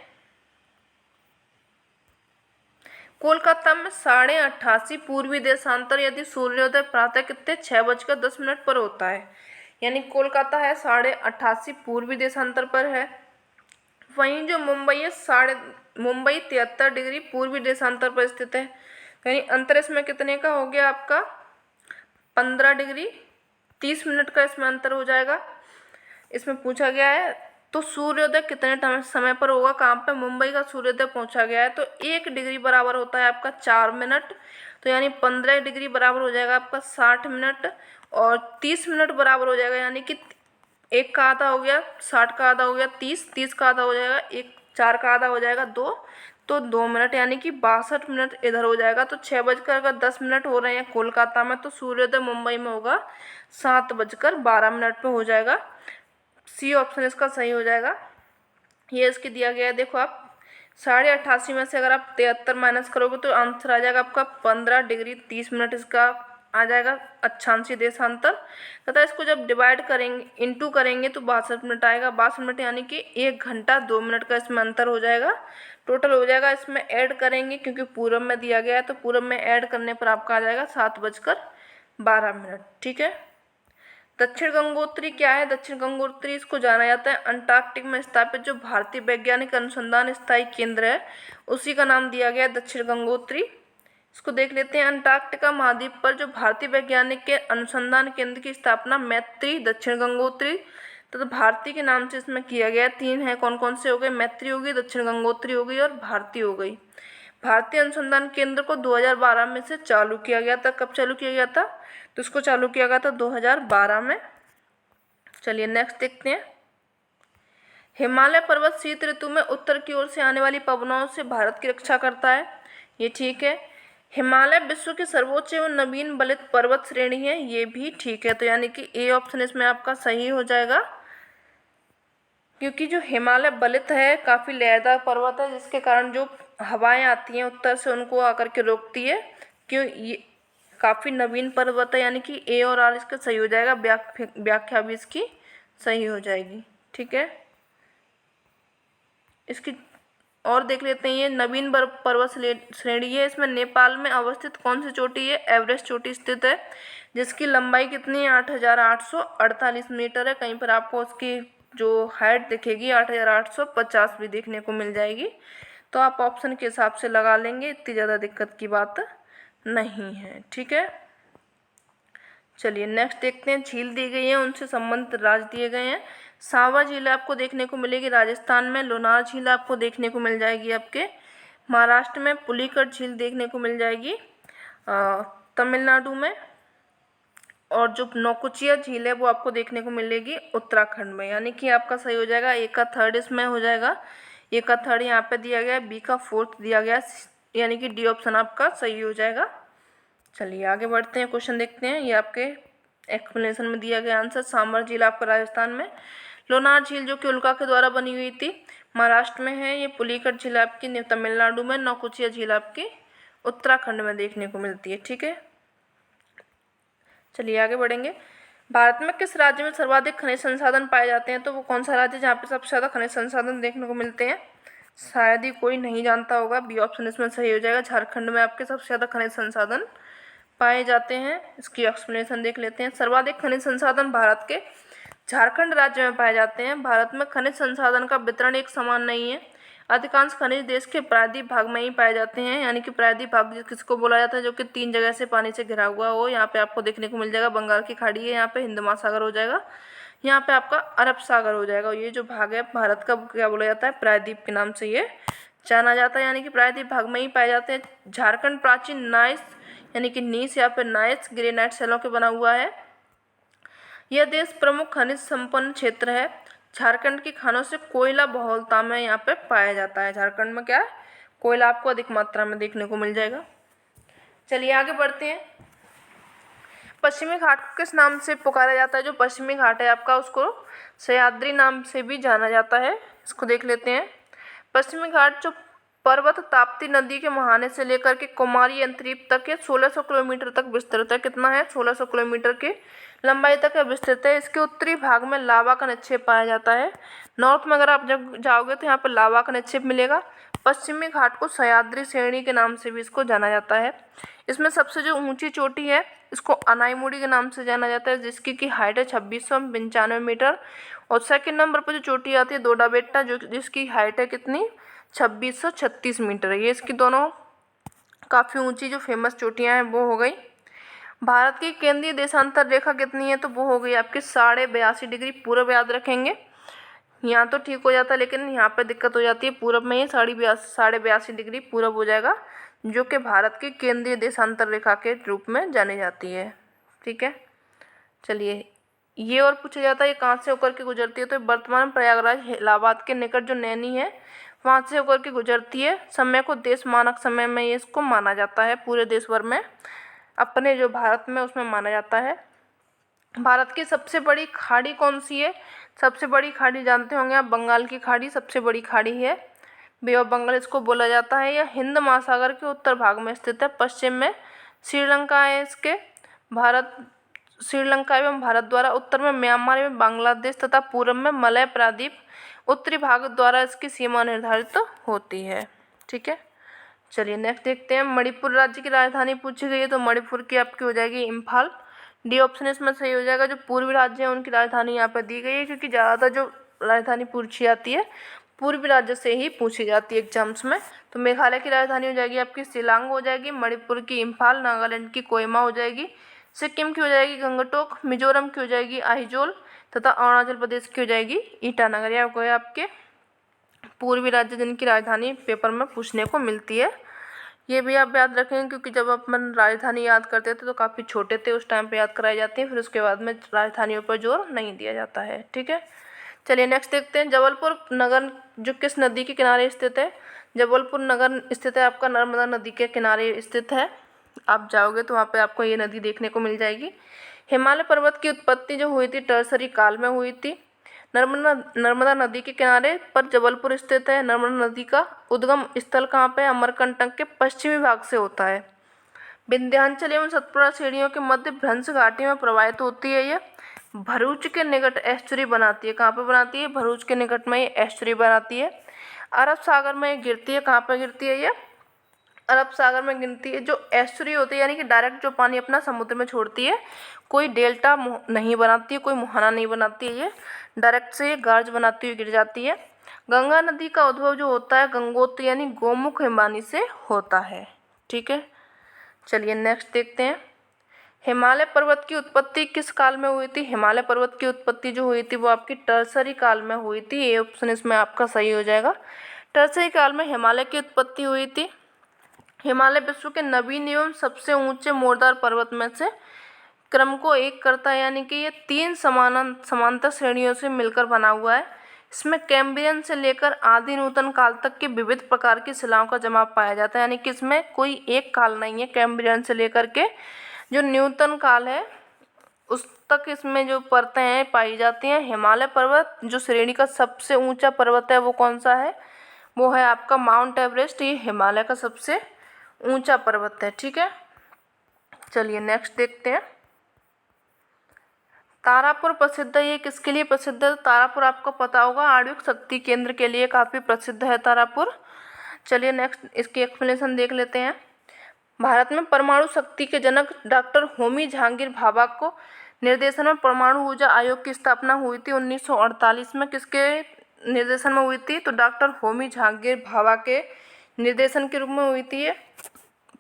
कोलकाता में 88:30 पूर्वी देशांतर यदि सूर्योदय प्रातः कितने 6:10 पर होता है, यानी कोलकाता है 88:30 पूर्वी देशांतर पर है। वहीं जो मुंबई है मुंबई 73 डिग्री पूर्वी देशांतर पर स्थित है, यानी अंतर इसमें कितने का हो गया आपका 15 डिग्री 30 मिनट का इसमें अंतर हो जाएगा। इसमें पूछा गया है तो सूर्योदय कितने समय पर होगा, कहाँ पे, मुंबई का सूर्योदय पूछा गया है, तो 1 डिग्री बराबर होता है आपका 4 मिनट, तो यानी 15 डिग्री बराबर हो जाएगा आपका 60 मिनट, और 30 मिनट बराबर हो जाएगा, यानी कि 1 का आधा हो गया 60 का आधा हो गया 30 का आधा हो जाएगा 1, 4 का आधा हो जाएगा 2, तो 2 मिनट, यानी कि 62 मिनट इधर हो जाएगा। तो 6:10 हो रहे हैं कोलकाता में, तो सूर्योदय मुंबई में होगा 7:12 पे हो जाएगा। सी ऑप्शन इसका सही हो जाएगा। ये इसकी दिया गया है, देखो आप 88:30 में से अगर आप 73 माइनस करोगे तो आंसर आ जाएगा आपका 15 डिग्री 30 मिनट इसका आ जाएगा अक्षांशीय देशांतर तथा इसको जब डिवाइड करेंगे इंटू करेंगे तो 62 मिनट आएगा। 62 मिनट यानी कि 1 घंटा 2 मिनट का इसमें अंतर हो जाएगा, टोटल हो जाएगा। इसमें ऐड करेंगे क्योंकि पूरब में दिया गया है, तो पूरब में ऐड करने पर आपका आ जाएगा 7:12। ठीक है। दक्षिण गंगोत्री क्या है, दक्षिण गंगोत्री इसको जाना जाता है अंटार्कटिक में स्थापित जो भारतीय वैज्ञानिक अनुसंधान स्थायी केंद्र है उसी का नाम दिया गया है दक्षिण गंगोत्री। इसको देख लेते हैं। अंटार्कटिका महाद्वीप पर जो भारतीय वैज्ञानिक के अनुसंधान केंद्र की स्थापना मैत्री, दक्षिण गंगोत्री तथा भारती के नाम से इसमें किया गया। 3 है, कौन कौन से हो गए, मैत्री हो गई, दक्षिण गंगोत्री हो गई और भारती हो गई। भारतीय अनुसंधान केंद्र को 2012 में से चालू किया गया था। कब चालू किया गया था, तो इसको चालू किया गया था 2012 में। चलिए नेक्स्ट देखते हैं। हिमालय पर्वत शीत ऋतु में उत्तर की ओर से आने वाली पवनों से भारत की रक्षा करता है, ये ठीक है। हिमालय विश्व की सर्वोच्च एवं नवीन बलित पर्वत श्रेणी है, ये भी ठीक है। तो यानी कि ए ऑप्शन इसमें आपका सही हो जाएगा, क्योंकि जो हिमालय बलित है काफ़ी लहरदार पर्वत है जिसके कारण जो हवाएं आती हैं उत्तर से उनको आकर के रोकती है। क्यों, ये काफ़ी नवीन पर्वत है, यानी कि ए और आर इसका सही हो जाएगा। व्याख्या भी इसकी सही हो जाएगी। ठीक है, इसकी और देख लेते हैं। ये नवीन पर्वत श्रेणी है, इसमें नेपाल में अवस्थित कौन सी चोटी है, एवरेस्ट चोटी स्थित है जिसकी लंबाई कितनी है 8,848 मीटर है। कहीं पर आपको उसकी जो हाइट दिखेगी 8,850 भी देखने को मिल जाएगी। तो आप ऑप्शन के हिसाब से लगा लेंगे, इतनी ज़्यादा दिक्कत की बात नहीं है। ठीक है। चलिए नेक्स्ट देखते हैं, झील दी गई है उनसे संबंधित राज्य दिए गए हैं। सांवर झील आपको देखने को मिलेगी राजस्थान में, लोनार झील आपको देखने को मिल जाएगी आपके महाराष्ट्र में, पुलिकट झील देखने को मिल जाएगी तमिलनाडु में, और जो नौकुचिया झील है वो आपको देखने को मिलेगी उत्तराखंड में। यानी कि आपका सही हो जाएगा, ए का थर्ड इसमें हो जाएगा, ए का थर्ड यहाँ पे दिया गया है, बी का फोर्थ दिया गया है, यानी कि डी ऑप्शन आपका सही हो जाएगा। चलिए आगे बढ़ते हैं, क्वेश्चन देखते हैं। ये आपके एक्सप्लेनेशन में दिया गया आंसर, सांबर झील आपका राजस्थान में, लोनार झील जो कि उल्का के द्वारा बनी हुई थी महाराष्ट्र में है, ये पुलिकट झील आपकी तमिलनाडु में, नौकुचिया झील आपकी उत्तराखंड में देखने को मिलती है। ठीक है, चलिए आगे बढ़ेंगे। भारत में किस राज्य में सर्वाधिक खनिज संसाधन पाए जाते हैं? तो वो कौन सा राज्य है जहाँ पे सबसे ज़्यादा खनिज संसाधन देखने को मिलते हैं? शायद ही कोई नहीं जानता होगा, बी ऑप्शन इसमें सही हो जाएगा। झारखंड में आपके सबसे ज़्यादा खनिज संसाधन पाए जाते हैं। इसकी एक्सप्लेनेशन देख लेते हैं। सर्वाधिक खनिज संसाधन भारत के झारखंड राज्य में पाए जाते हैं। भारत में खनिज संसाधन का वितरण एक समान नहीं है। अधिकांश खनिज देश के प्रायद्वीप भाग में ही पाए जाते हैं, यानी कि प्रायद्वीप भाग किसको बोला जाता है, जो कि 3 जगह से पानी से घिरा हुआ हो। यहाँ पे आपको देखने को मिल जाएगा बंगाल की खाड़ी है, यहाँ पे हिंद महासागर हो जाएगा, यहाँ पे आपका अरब सागर हो जाएगा। ये जो भाग है भारत का क्या बोला जाता है, प्रायद्वीप के नाम से ये जाना जाता है, यानी कि प्रायद्वीप भाग में ही पाए जाते हैं। झारखंड प्राचीन नाइस यानी कि नीस या फिर नाइस ग्रेनाइट शैलों के बना हुआ है। यह देश प्रमुख खनिज संपन्न क्षेत्र है। झारखंड की खानों से कोयला बहुलता में यहाँ पे पाया जाता है। झारखंड में क्या है, कोयला आपको अधिक मात्रा में देखने को मिल जाएगा। चलिए आगे बढ़ते हैं। पश्चिमी घाट को किस नाम से पुकारा जाता है? जो पश्चिमी घाट है आपका उसको सह्याद्री नाम से भी जाना जाता है। इसको देख लेते हैं। पश्चिमी घाट जो पर्वत ताप्ती नदी के मुहाने से लेकर के कुमारी अंतरीप तक है, 1600 किलोमीटर तक विस्तृत है। कितना है? 1600 किलोमीटर की लंबाई तक है विस्तृत है। इसके उत्तरी भाग में लावा का निक्षेप पाया जाता है। नॉर्थ में अगर आप जब जाओगे तो यहाँ पर लावा का निक्षेप मिलेगा। पश्चिमी घाट को सह्याद्री श्रेणी के नाम से भी इसको जाना जाता है। इसमें सबसे जो ऊंची चोटी है इसको अनाईमुड़ी के नाम से जाना जाता है, जिसकी की हाइट है 2695 मीटर। और सेकंड नंबर पर जो चोटी आती है डोडा बेट्टा, जो जिसकी हाइट है कितनी, 2636 मीटर है। ये इसकी दोनों काफ़ी ऊंची जो फेमस चोटियां हैं वो हो गई। भारत की केंद्रीय देशांतर रेखा कितनी है? तो वो हो गई आपकी 82.5 डिग्री पूर्व। याद रखेंगे, यहाँ तो ठीक हो जाता है लेकिन यहाँ पे दिक्कत हो जाती है। पूरब में ही 82.5 डिग्री पूरब हो जाएगा, जो कि भारत की केंद्रीय देशांतर रेखा के रूप में जानी जाती है। ठीक है, चलिए ये और पूछा जाता है ये कहाँ से होकर के गुजरती है? तो वर्तमान प्रयागराज इलाहाबाद के निकट जो नैनी है वहाँ से होकर के गुजरती है। समय को देश मानक समय में ये इसको माना जाता है, पूरे देश भर में अपने जो भारत में उसमें माना जाता है। भारत की सबसे बड़ी खाड़ी कौन सी है? सबसे बड़ी खाड़ी जानते होंगे आप, बंगाल की खाड़ी सबसे बड़ी खाड़ी है, बे ऑफ बंगाल इसको बोला जाता है। यह हिंद महासागर के उत्तर भाग में स्थित है। पश्चिम में श्रीलंका है इसके, भारत श्रीलंका एवं भारत द्वारा, उत्तर में म्यांमार एवं बांग्लादेश तथा पूर्व में मलय प्रायद्वीप उत्तरी भाग द्वारा इसकी सीमा निर्धारित होती है। ठीक है, चलिए नेक्स्ट देखते हैं। मणिपुर राज्य की राजधानी पूछी गई है, तो मणिपुर की आपकी हो जाएगी इम्फाल। डी ऑप्शन इसमें सही हो जाएगा। जो पूर्वी राज्य है उनकी राजधानी यहाँ पर दी गई है, क्योंकि ज़्यादातर जो राजधानी पूछी जाती है पूर्वी राज्य से ही पूछी जाती है एग्जाम्स में। तो मेघालय की राजधानी हो जाएगी आपकी शिलांग हो जाएगी, मणिपुर की इम्फाल, नागालैंड की कोहिमा हो जाएगी, सिक्किम की हो जाएगी गंगटोक, मिजोरम की हो जाएगी आइजोल तथा अरुणाचल प्रदेश की हो जाएगी ईटानगर। यह हो गए आपके पूर्वी राज्य जिनकी राजधानी पेपर में पूछने को मिलती है। ये भी आप याद रखेंगे, क्योंकि जब अपन राजधानी याद करते थे तो काफ़ी छोटे थे उस टाइम पे याद कराई जाती है, फिर उसके बाद में राजधानियों पर जोर नहीं दिया जाता है। ठीक है, चलिए नेक्स्ट देखते हैं। जबलपुर नगर जो किस नदी के किनारे स्थित है? जबलपुर नगर स्थित है आपका नर्मदा नदी के किनारे स्थित है। आप जाओगे तो वहाँ पे आपको ये नदी देखने को मिल जाएगी। हिमालय पर्वत की उत्पत्ति जो हुई थी टर्सरी काल में हुई थी। नर्मदा नदी के किनारे पर जबलपुर स्थित है। नर्मदा नदी का उद्गम स्थल कहाँ पे? अमरकंटक के पश्चिमी भाग से होता है। विंध्याचल एवं सतपुड़ा श्रेणियों के मध्य भ्रंश घाटी में प्रवाहित होती है। ये भरूच के निकट एस्चुरी बनाती है। कहाँ पे बनाती है? भरूच के निकट में ये एस्चुरी बनाती है। अरब सागर में ये गिरती है। कहाँ पे गिरती है? ये अरब सागर में गिरती है। जो एस्चुरी होती है यानी कि डायरेक्ट जो पानी अपना समुद्र में छोड़ती है, कोई डेल्टा नहीं बनाती है, कोई मुहाना नहीं बनाती है, ये डायरेक्ट से ये गार्ज बनाती हुई गिर जाती है। गंगा नदी का उद्भव जो होता है गंगोत्री यानी गोमुख हिमानी से होता है। ठीक है, चलिए नेक्स्ट देखते हैं। हिमालय पर्वत की उत्पत्ति किस काल में हुई थी? हिमालय पर्वत की उत्पत्ति जो हुई थी वो आपकी टर्सरी काल में हुई थी। ये ऑप्शन इसमें आपका सही हो जाएगा। टर्सरी काल में हिमालय की उत्पत्ति हुई थी। हिमालय विश्व के नवीन एवं सबसे ऊंचे मोरदार पर्वत में से क्रम को एक करता है, यानी कि ये 3 समांतर श्रेणियों से मिलकर बना हुआ है। इसमें कैम्ब्रियन से लेकर आदि नूतन काल तक के विविध प्रकार की शिलाओं का जमाव पाया जाता है, यानी कि इसमें कोई एक काल नहीं है। कैम्ब्रियन से लेकर के जो न्यूटन काल है उस तक इसमें जो परतें हैं पाई जाती हैं। हिमालय पर्वत जो श्रेणी का सबसे ऊंचा पर्वत है वो कौन सा है? वो है आपका माउंट एवरेस्ट। ये हिमालय का सबसे ऊंचा पर्वत है। ठीक है, चलिए नेक्स्ट देखते हैं। तारापुर प्रसिद्ध है, ये किसके लिए प्रसिद्ध है? तारापुर आपको पता होगा आणविक शक्ति केंद्र के लिए काफ़ी प्रसिद्ध है तारापुर। चलिए नेक्स्ट इसकी एक्सप्लेनेशन देख लेते हैं। भारत में परमाणु शक्ति के जनक डॉक्टर होमी जहांगीर भाभा को निर्देशन में परमाणु ऊर्जा आयोग की स्थापना हुई थी 1948 में। किसके निर्देशन में हुई थी? तो डॉक्टर होमी जहांगीर भाभा के निर्देशन के रूप में हुई थी। ये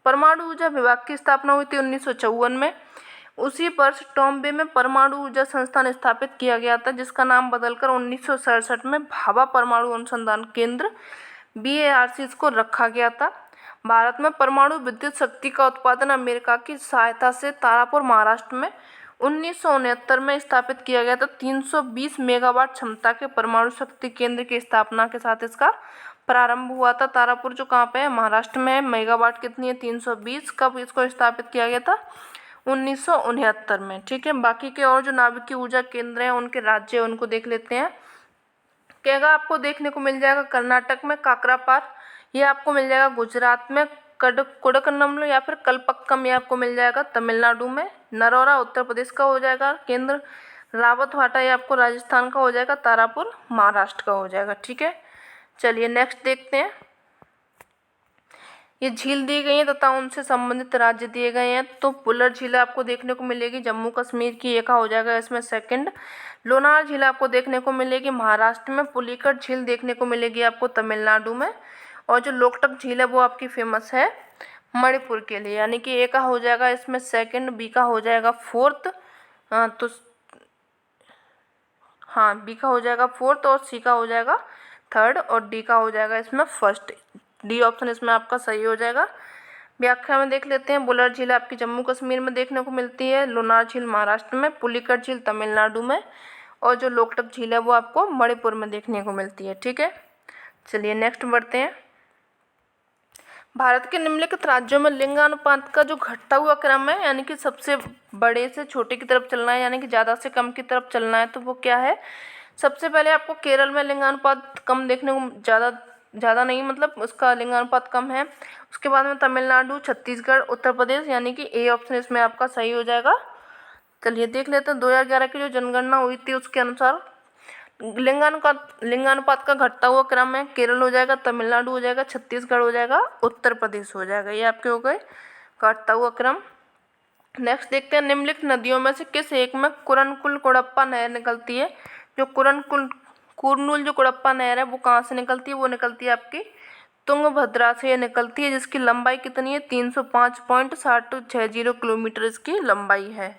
परमाणु ऊर्जा विभाग की स्थापना हुई थी 1954 में। उसी वर्ष टॉम्बे में परमाणु ऊर्जा संस्थान स्थापित किया गया था, जिसका नाम बदलकर 1967 में भाभा परमाणु अनुसंधान केंद्र BARC को रखा गया था। भारत में परमाणु विद्युत शक्ति का उत्पादन अमेरिका की सहायता से तारापुर महाराष्ट्र में 1969 में स्थापित किया गया था। 320 मेगावाट क्षमता के परमाणु शक्ति केंद्र की स्थापना के साथ इसका प्रारंभ हुआ था। तारापुर जो कहाँ पे है? महाराष्ट्र में है। मेगावाट कितनी है? 320। कब इसको स्थापित किया गया था? 1969 में। ठीक है, बाकी के और जो नाभिकीय ऊर्जा केंद्र हैं उनके राज्य उनको देख लेते हैं। केगा आपको देखने को मिल जाएगा कर्नाटक में, काकरापार ये आपको मिल जाएगा गुजरात में, कुडकनम या फिर कलपक्कम ये आपको मिल जाएगा तमिलनाडु में, नरौरा उत्तर प्रदेश का हो जाएगा केंद्र, रावतभाटा ये आपको राजस्थान का हो जाएगा, तारापुर महाराष्ट्र का हो जाएगा। ठीक है, चलिए नेक्स्ट देखते हैं। ये झील दी गई है तथा उनसे संबंधित राज्य दिए गए हैं। तो पुलर झील आपको देखने को मिलेगी जम्मू कश्मीर की, एक हो जाएगा इसमें सेकंड। लोनार झील आपको देखने को मिलेगी महाराष्ट्र में। पुलिकट झील देखने को मिलेगी आपको तमिलनाडु में। और जो लोकटक झील है वो आपकी फेमस है मणिपुर के लिए, यानी कि ए का हो जाएगा इसमें सेकंड, बी का हो जाएगा फोर्थ, तो हाँ बी का हो जाएगा फोर्थ और सी का हो जाएगा थर्ड और डी का हो जाएगा इसमें फर्स्ट। डी ऑप्शन इसमें आपका सही हो जाएगा। व्याख्या में देख लेते हैं। बुलर झील आपकी जम्मू कश्मीर में देखने को मिलती है, लोनार झील महाराष्ट्र में, पुलिकट झील तमिलनाडु में और जो लोकटक झील है वो आपको मणिपुर में देखने को मिलती है। ठीक है, चलिए नेक्स्ट बढ़ते हैं। भारत के निम्नलिखित राज्यों में लिंगानुपात का जो घटता हुआ क्रम है, यानी कि सबसे बड़े से छोटे की तरफ चलना है, यानी कि ज़्यादा से कम की तरफ चलना है, तो वो क्या है? सबसे पहले आपको केरल में लिंगानुपात कम देखने को ज़्यादा नहीं, मतलब उसका लिंगानुपात कम है। उसके बाद में तमिलनाडु, छत्तीसगढ़, उत्तर प्रदेश, यानी कि ए ऑप्शन इसमें आपका सही हो जाएगा। चलिए देख लेते हैं 2011 की जो जनगणना हुई थी उसके अनुसार लिंगानुपात का घटता हुआ क्रम है। केरल हो जाएगा, तमिलनाडु हो जाएगा, छत्तीसगढ़ हो जाएगा, उत्तर प्रदेश हो जाएगा, ये आपके हो गए घटता हुआ क्रम। नेक्स्ट देखते हैं। निम्नलिखित नदियों में से किस एक में कुरनकुल कोडप्पा नहर निकलती है? जो कुरनूल जो कोडप्पा नहर है वो कहाँ से निकलती है? वो निकलती है आपकी तुंगभद्रा से निकलती है, जिसकी लंबाई कितनी है? 305.760 किलोमीटर इसकी लंबाई है।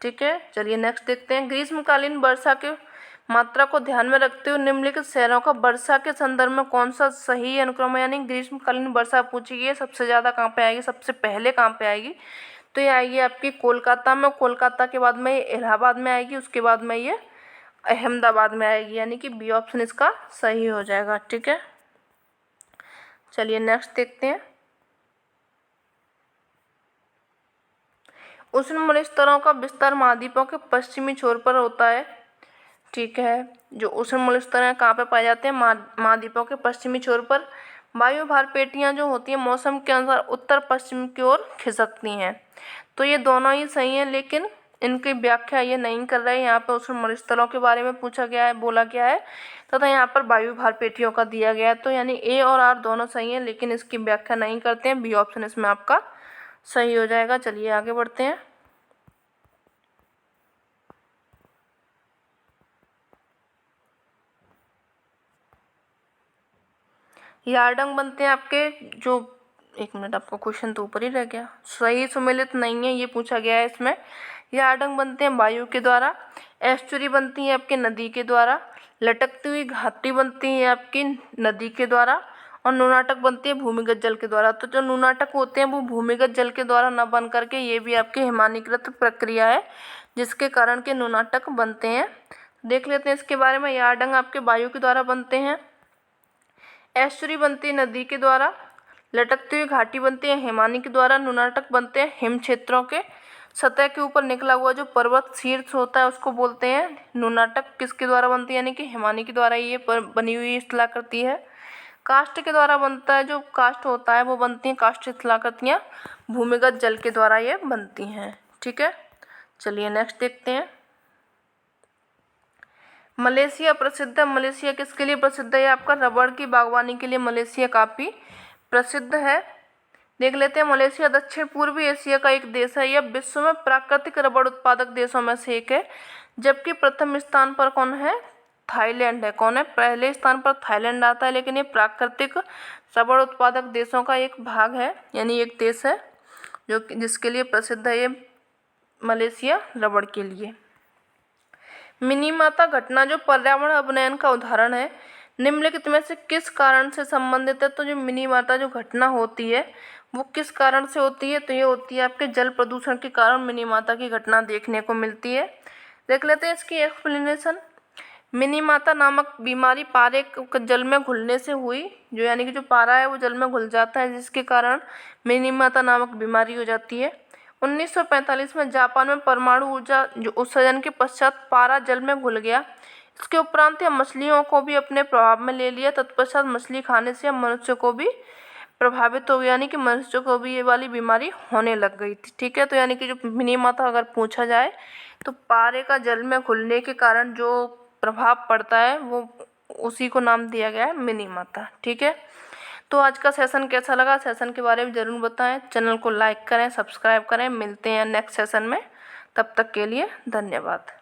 ठीक है, चलिए नेक्स्ट देखते हैं। ग्रीष्मकालीन वर्षा के मात्रा को ध्यान में रखते हुए निम्नलिखित शहरों का वर्षा के संदर्भ में कौन सा सही अनुक्रम है? यानी ग्रीष्मकालीन वर्षा पूछी गई है, सबसे ज़्यादा कहाँ पे आएगी, सबसे पहले कहाँ पे आएगी? तो ये आएगी आपकी कोलकाता में, कोलकाता के बाद में ये इलाहाबाद में आएगी, उसके बाद में ये अहमदाबाद में आएगी, यानी कि बी ऑप्शन इसका सही हो जाएगा। ठीक है, चलिए नेक्स्ट देखते हैं। उष्ण स्तरों का विस्तार महाद्वीपों के पश्चिमी छोर पर होता है। ठीक है, जो उष्ण स्तर हैं कहाँ पे पाए जाते हैं? महाद्वीपों के पश्चिमी छोर पर। वायु भार पेटियाँ जो होती हैं मौसम के अनुसार उत्तर पश्चिम की ओर खिसकती हैं। तो ये दोनों ही सही हैं, लेकिन इनकी व्याख्या ये नहीं कर रहे हैं। यहाँ पे उष्ण स्थलों के बारे में पूछा गया है, बोला गया है, तथा यहाँ पर वायु भार पेटियों का दिया गया है। तो यानी ए और आर दोनों सही हैं, लेकिन इसकी व्याख्या नहीं करते हैं। बी ऑप्शन इसमें आपका सही हो जाएगा। चलिए आगे बढ़ते हैं। यार्डंग बनते हैं आपके जो एक मिनट, आपका क्वेश्चन तो ऊपर ही रह गया। सही सुमेलित नहीं है, ये पूछा गया है इसमें। यार्डंग बनते हैं वायु के द्वारा, एस्चुरी बनती है आपके नदी के द्वारा, लटकती हुई घाटी बनती है आपकी नदी के द्वारा, और नुनाटक बनती है भूमिगत जल के द्वारा। तो जो नुनाटक होते हैं वो भूमिगत जल के द्वारा न बन करके ये भी आपके हिमानीकृत प्रक्रिया है, जिसके कारण के नुनाटक बनते हैं। देख लेते हैं इसके बारे में। यार्डंग आपके वायु के द्वारा बनते हैं, एस्चुरी बनती है नदी के द्वारा, लटकती हुई घाटी बनती है हिमानी के द्वारा, नुनाटक बनते हैं हिम क्षेत्रों के। सतह के ऊपर निकला हुआ जो पर्वत शीर्ष होता है उसको बोलते हैं नुनाटक। किसके द्वारा बनती है, यानी कि हिमानी के द्वारा ये बनी हुई शिलाकृति है। काष्ठ के द्वारा बनता है, जो काष्ठ होता है वो बनती हैं काष्ठ शिलाकृतियाँ भूमिगत जल के द्वारा ये बनती हैं। ठीक है, चलिए नेक्स्ट देखते हैं। मलेशिया प्रसिद्ध है। मलेशिया किसके लिए प्रसिद्ध है? आपका रबड़ की बागवानी के लिए मलेशिया काफ़ी प्रसिद्ध है। देख लेते हैं। मलेशिया दक्षिण पूर्वी एशिया का एक देश है। यह विश्व में प्राकृतिक रबड़ उत्पादक देशों में से एक है, जबकि प्रथम स्थान पर कौन है? थाईलैंड है। कौन है? पहले स्थान पर थाईलैंड आता है, लेकिन ये प्राकृतिक रबड़ उत्पादक देशों का एक भाग है, यानी एक देश है जो जिसके लिए प्रसिद्ध है ये मलेशिया रबड़ के लिए। मिनीमाता घटना जो पर्यावरण अवनयन का उदाहरण है, निम्नलिखित में से किस कारण से संबंधित है? तो जो मिनीमाता जो घटना होती है वो किस कारण से होती है? तो ये होती है आपके जल प्रदूषण के कारण मिनीमाता की घटना देखने को मिलती है। देख लेते हैं इसकी एक्सप्लेनेशन। मिनीमाता नामक बीमारी पारे जल में घुलने से हुई, जो यानी कि जो पारा है वो जल में घुल जाता है, जिसके कारण मिनीमाता नामक बीमारी हो जाती है। 1945 में जापान में परमाणु ऊर्जा जो उत्सर्जन के पश्चात पारा जल में घुल गया। इसके उपरांत यह मछलियों को भी अपने प्रभाव में ले लिया। तत्पश्चात मछली खाने से मनुष्य को भी प्रभावित हो गया, यानी कि मनुष्य को भी ये वाली बीमारी होने लग गई थी। ठीक है, तो यानी कि जो मिनीमाता अगर पूछा जाए तो पारे का जल में घुलने के कारण जो प्रभाव पड़ता है वो उसी को नाम दिया गया है मिनीमाता। ठीक है, तो आज का सेशन कैसा लगा? सेशन के बारे में ज़रूर बताएं। चैनल को लाइक करें, सब्सक्राइब करें। मिलते हैं नेक्स्ट सेशन में, तब तक के लिए धन्यवाद।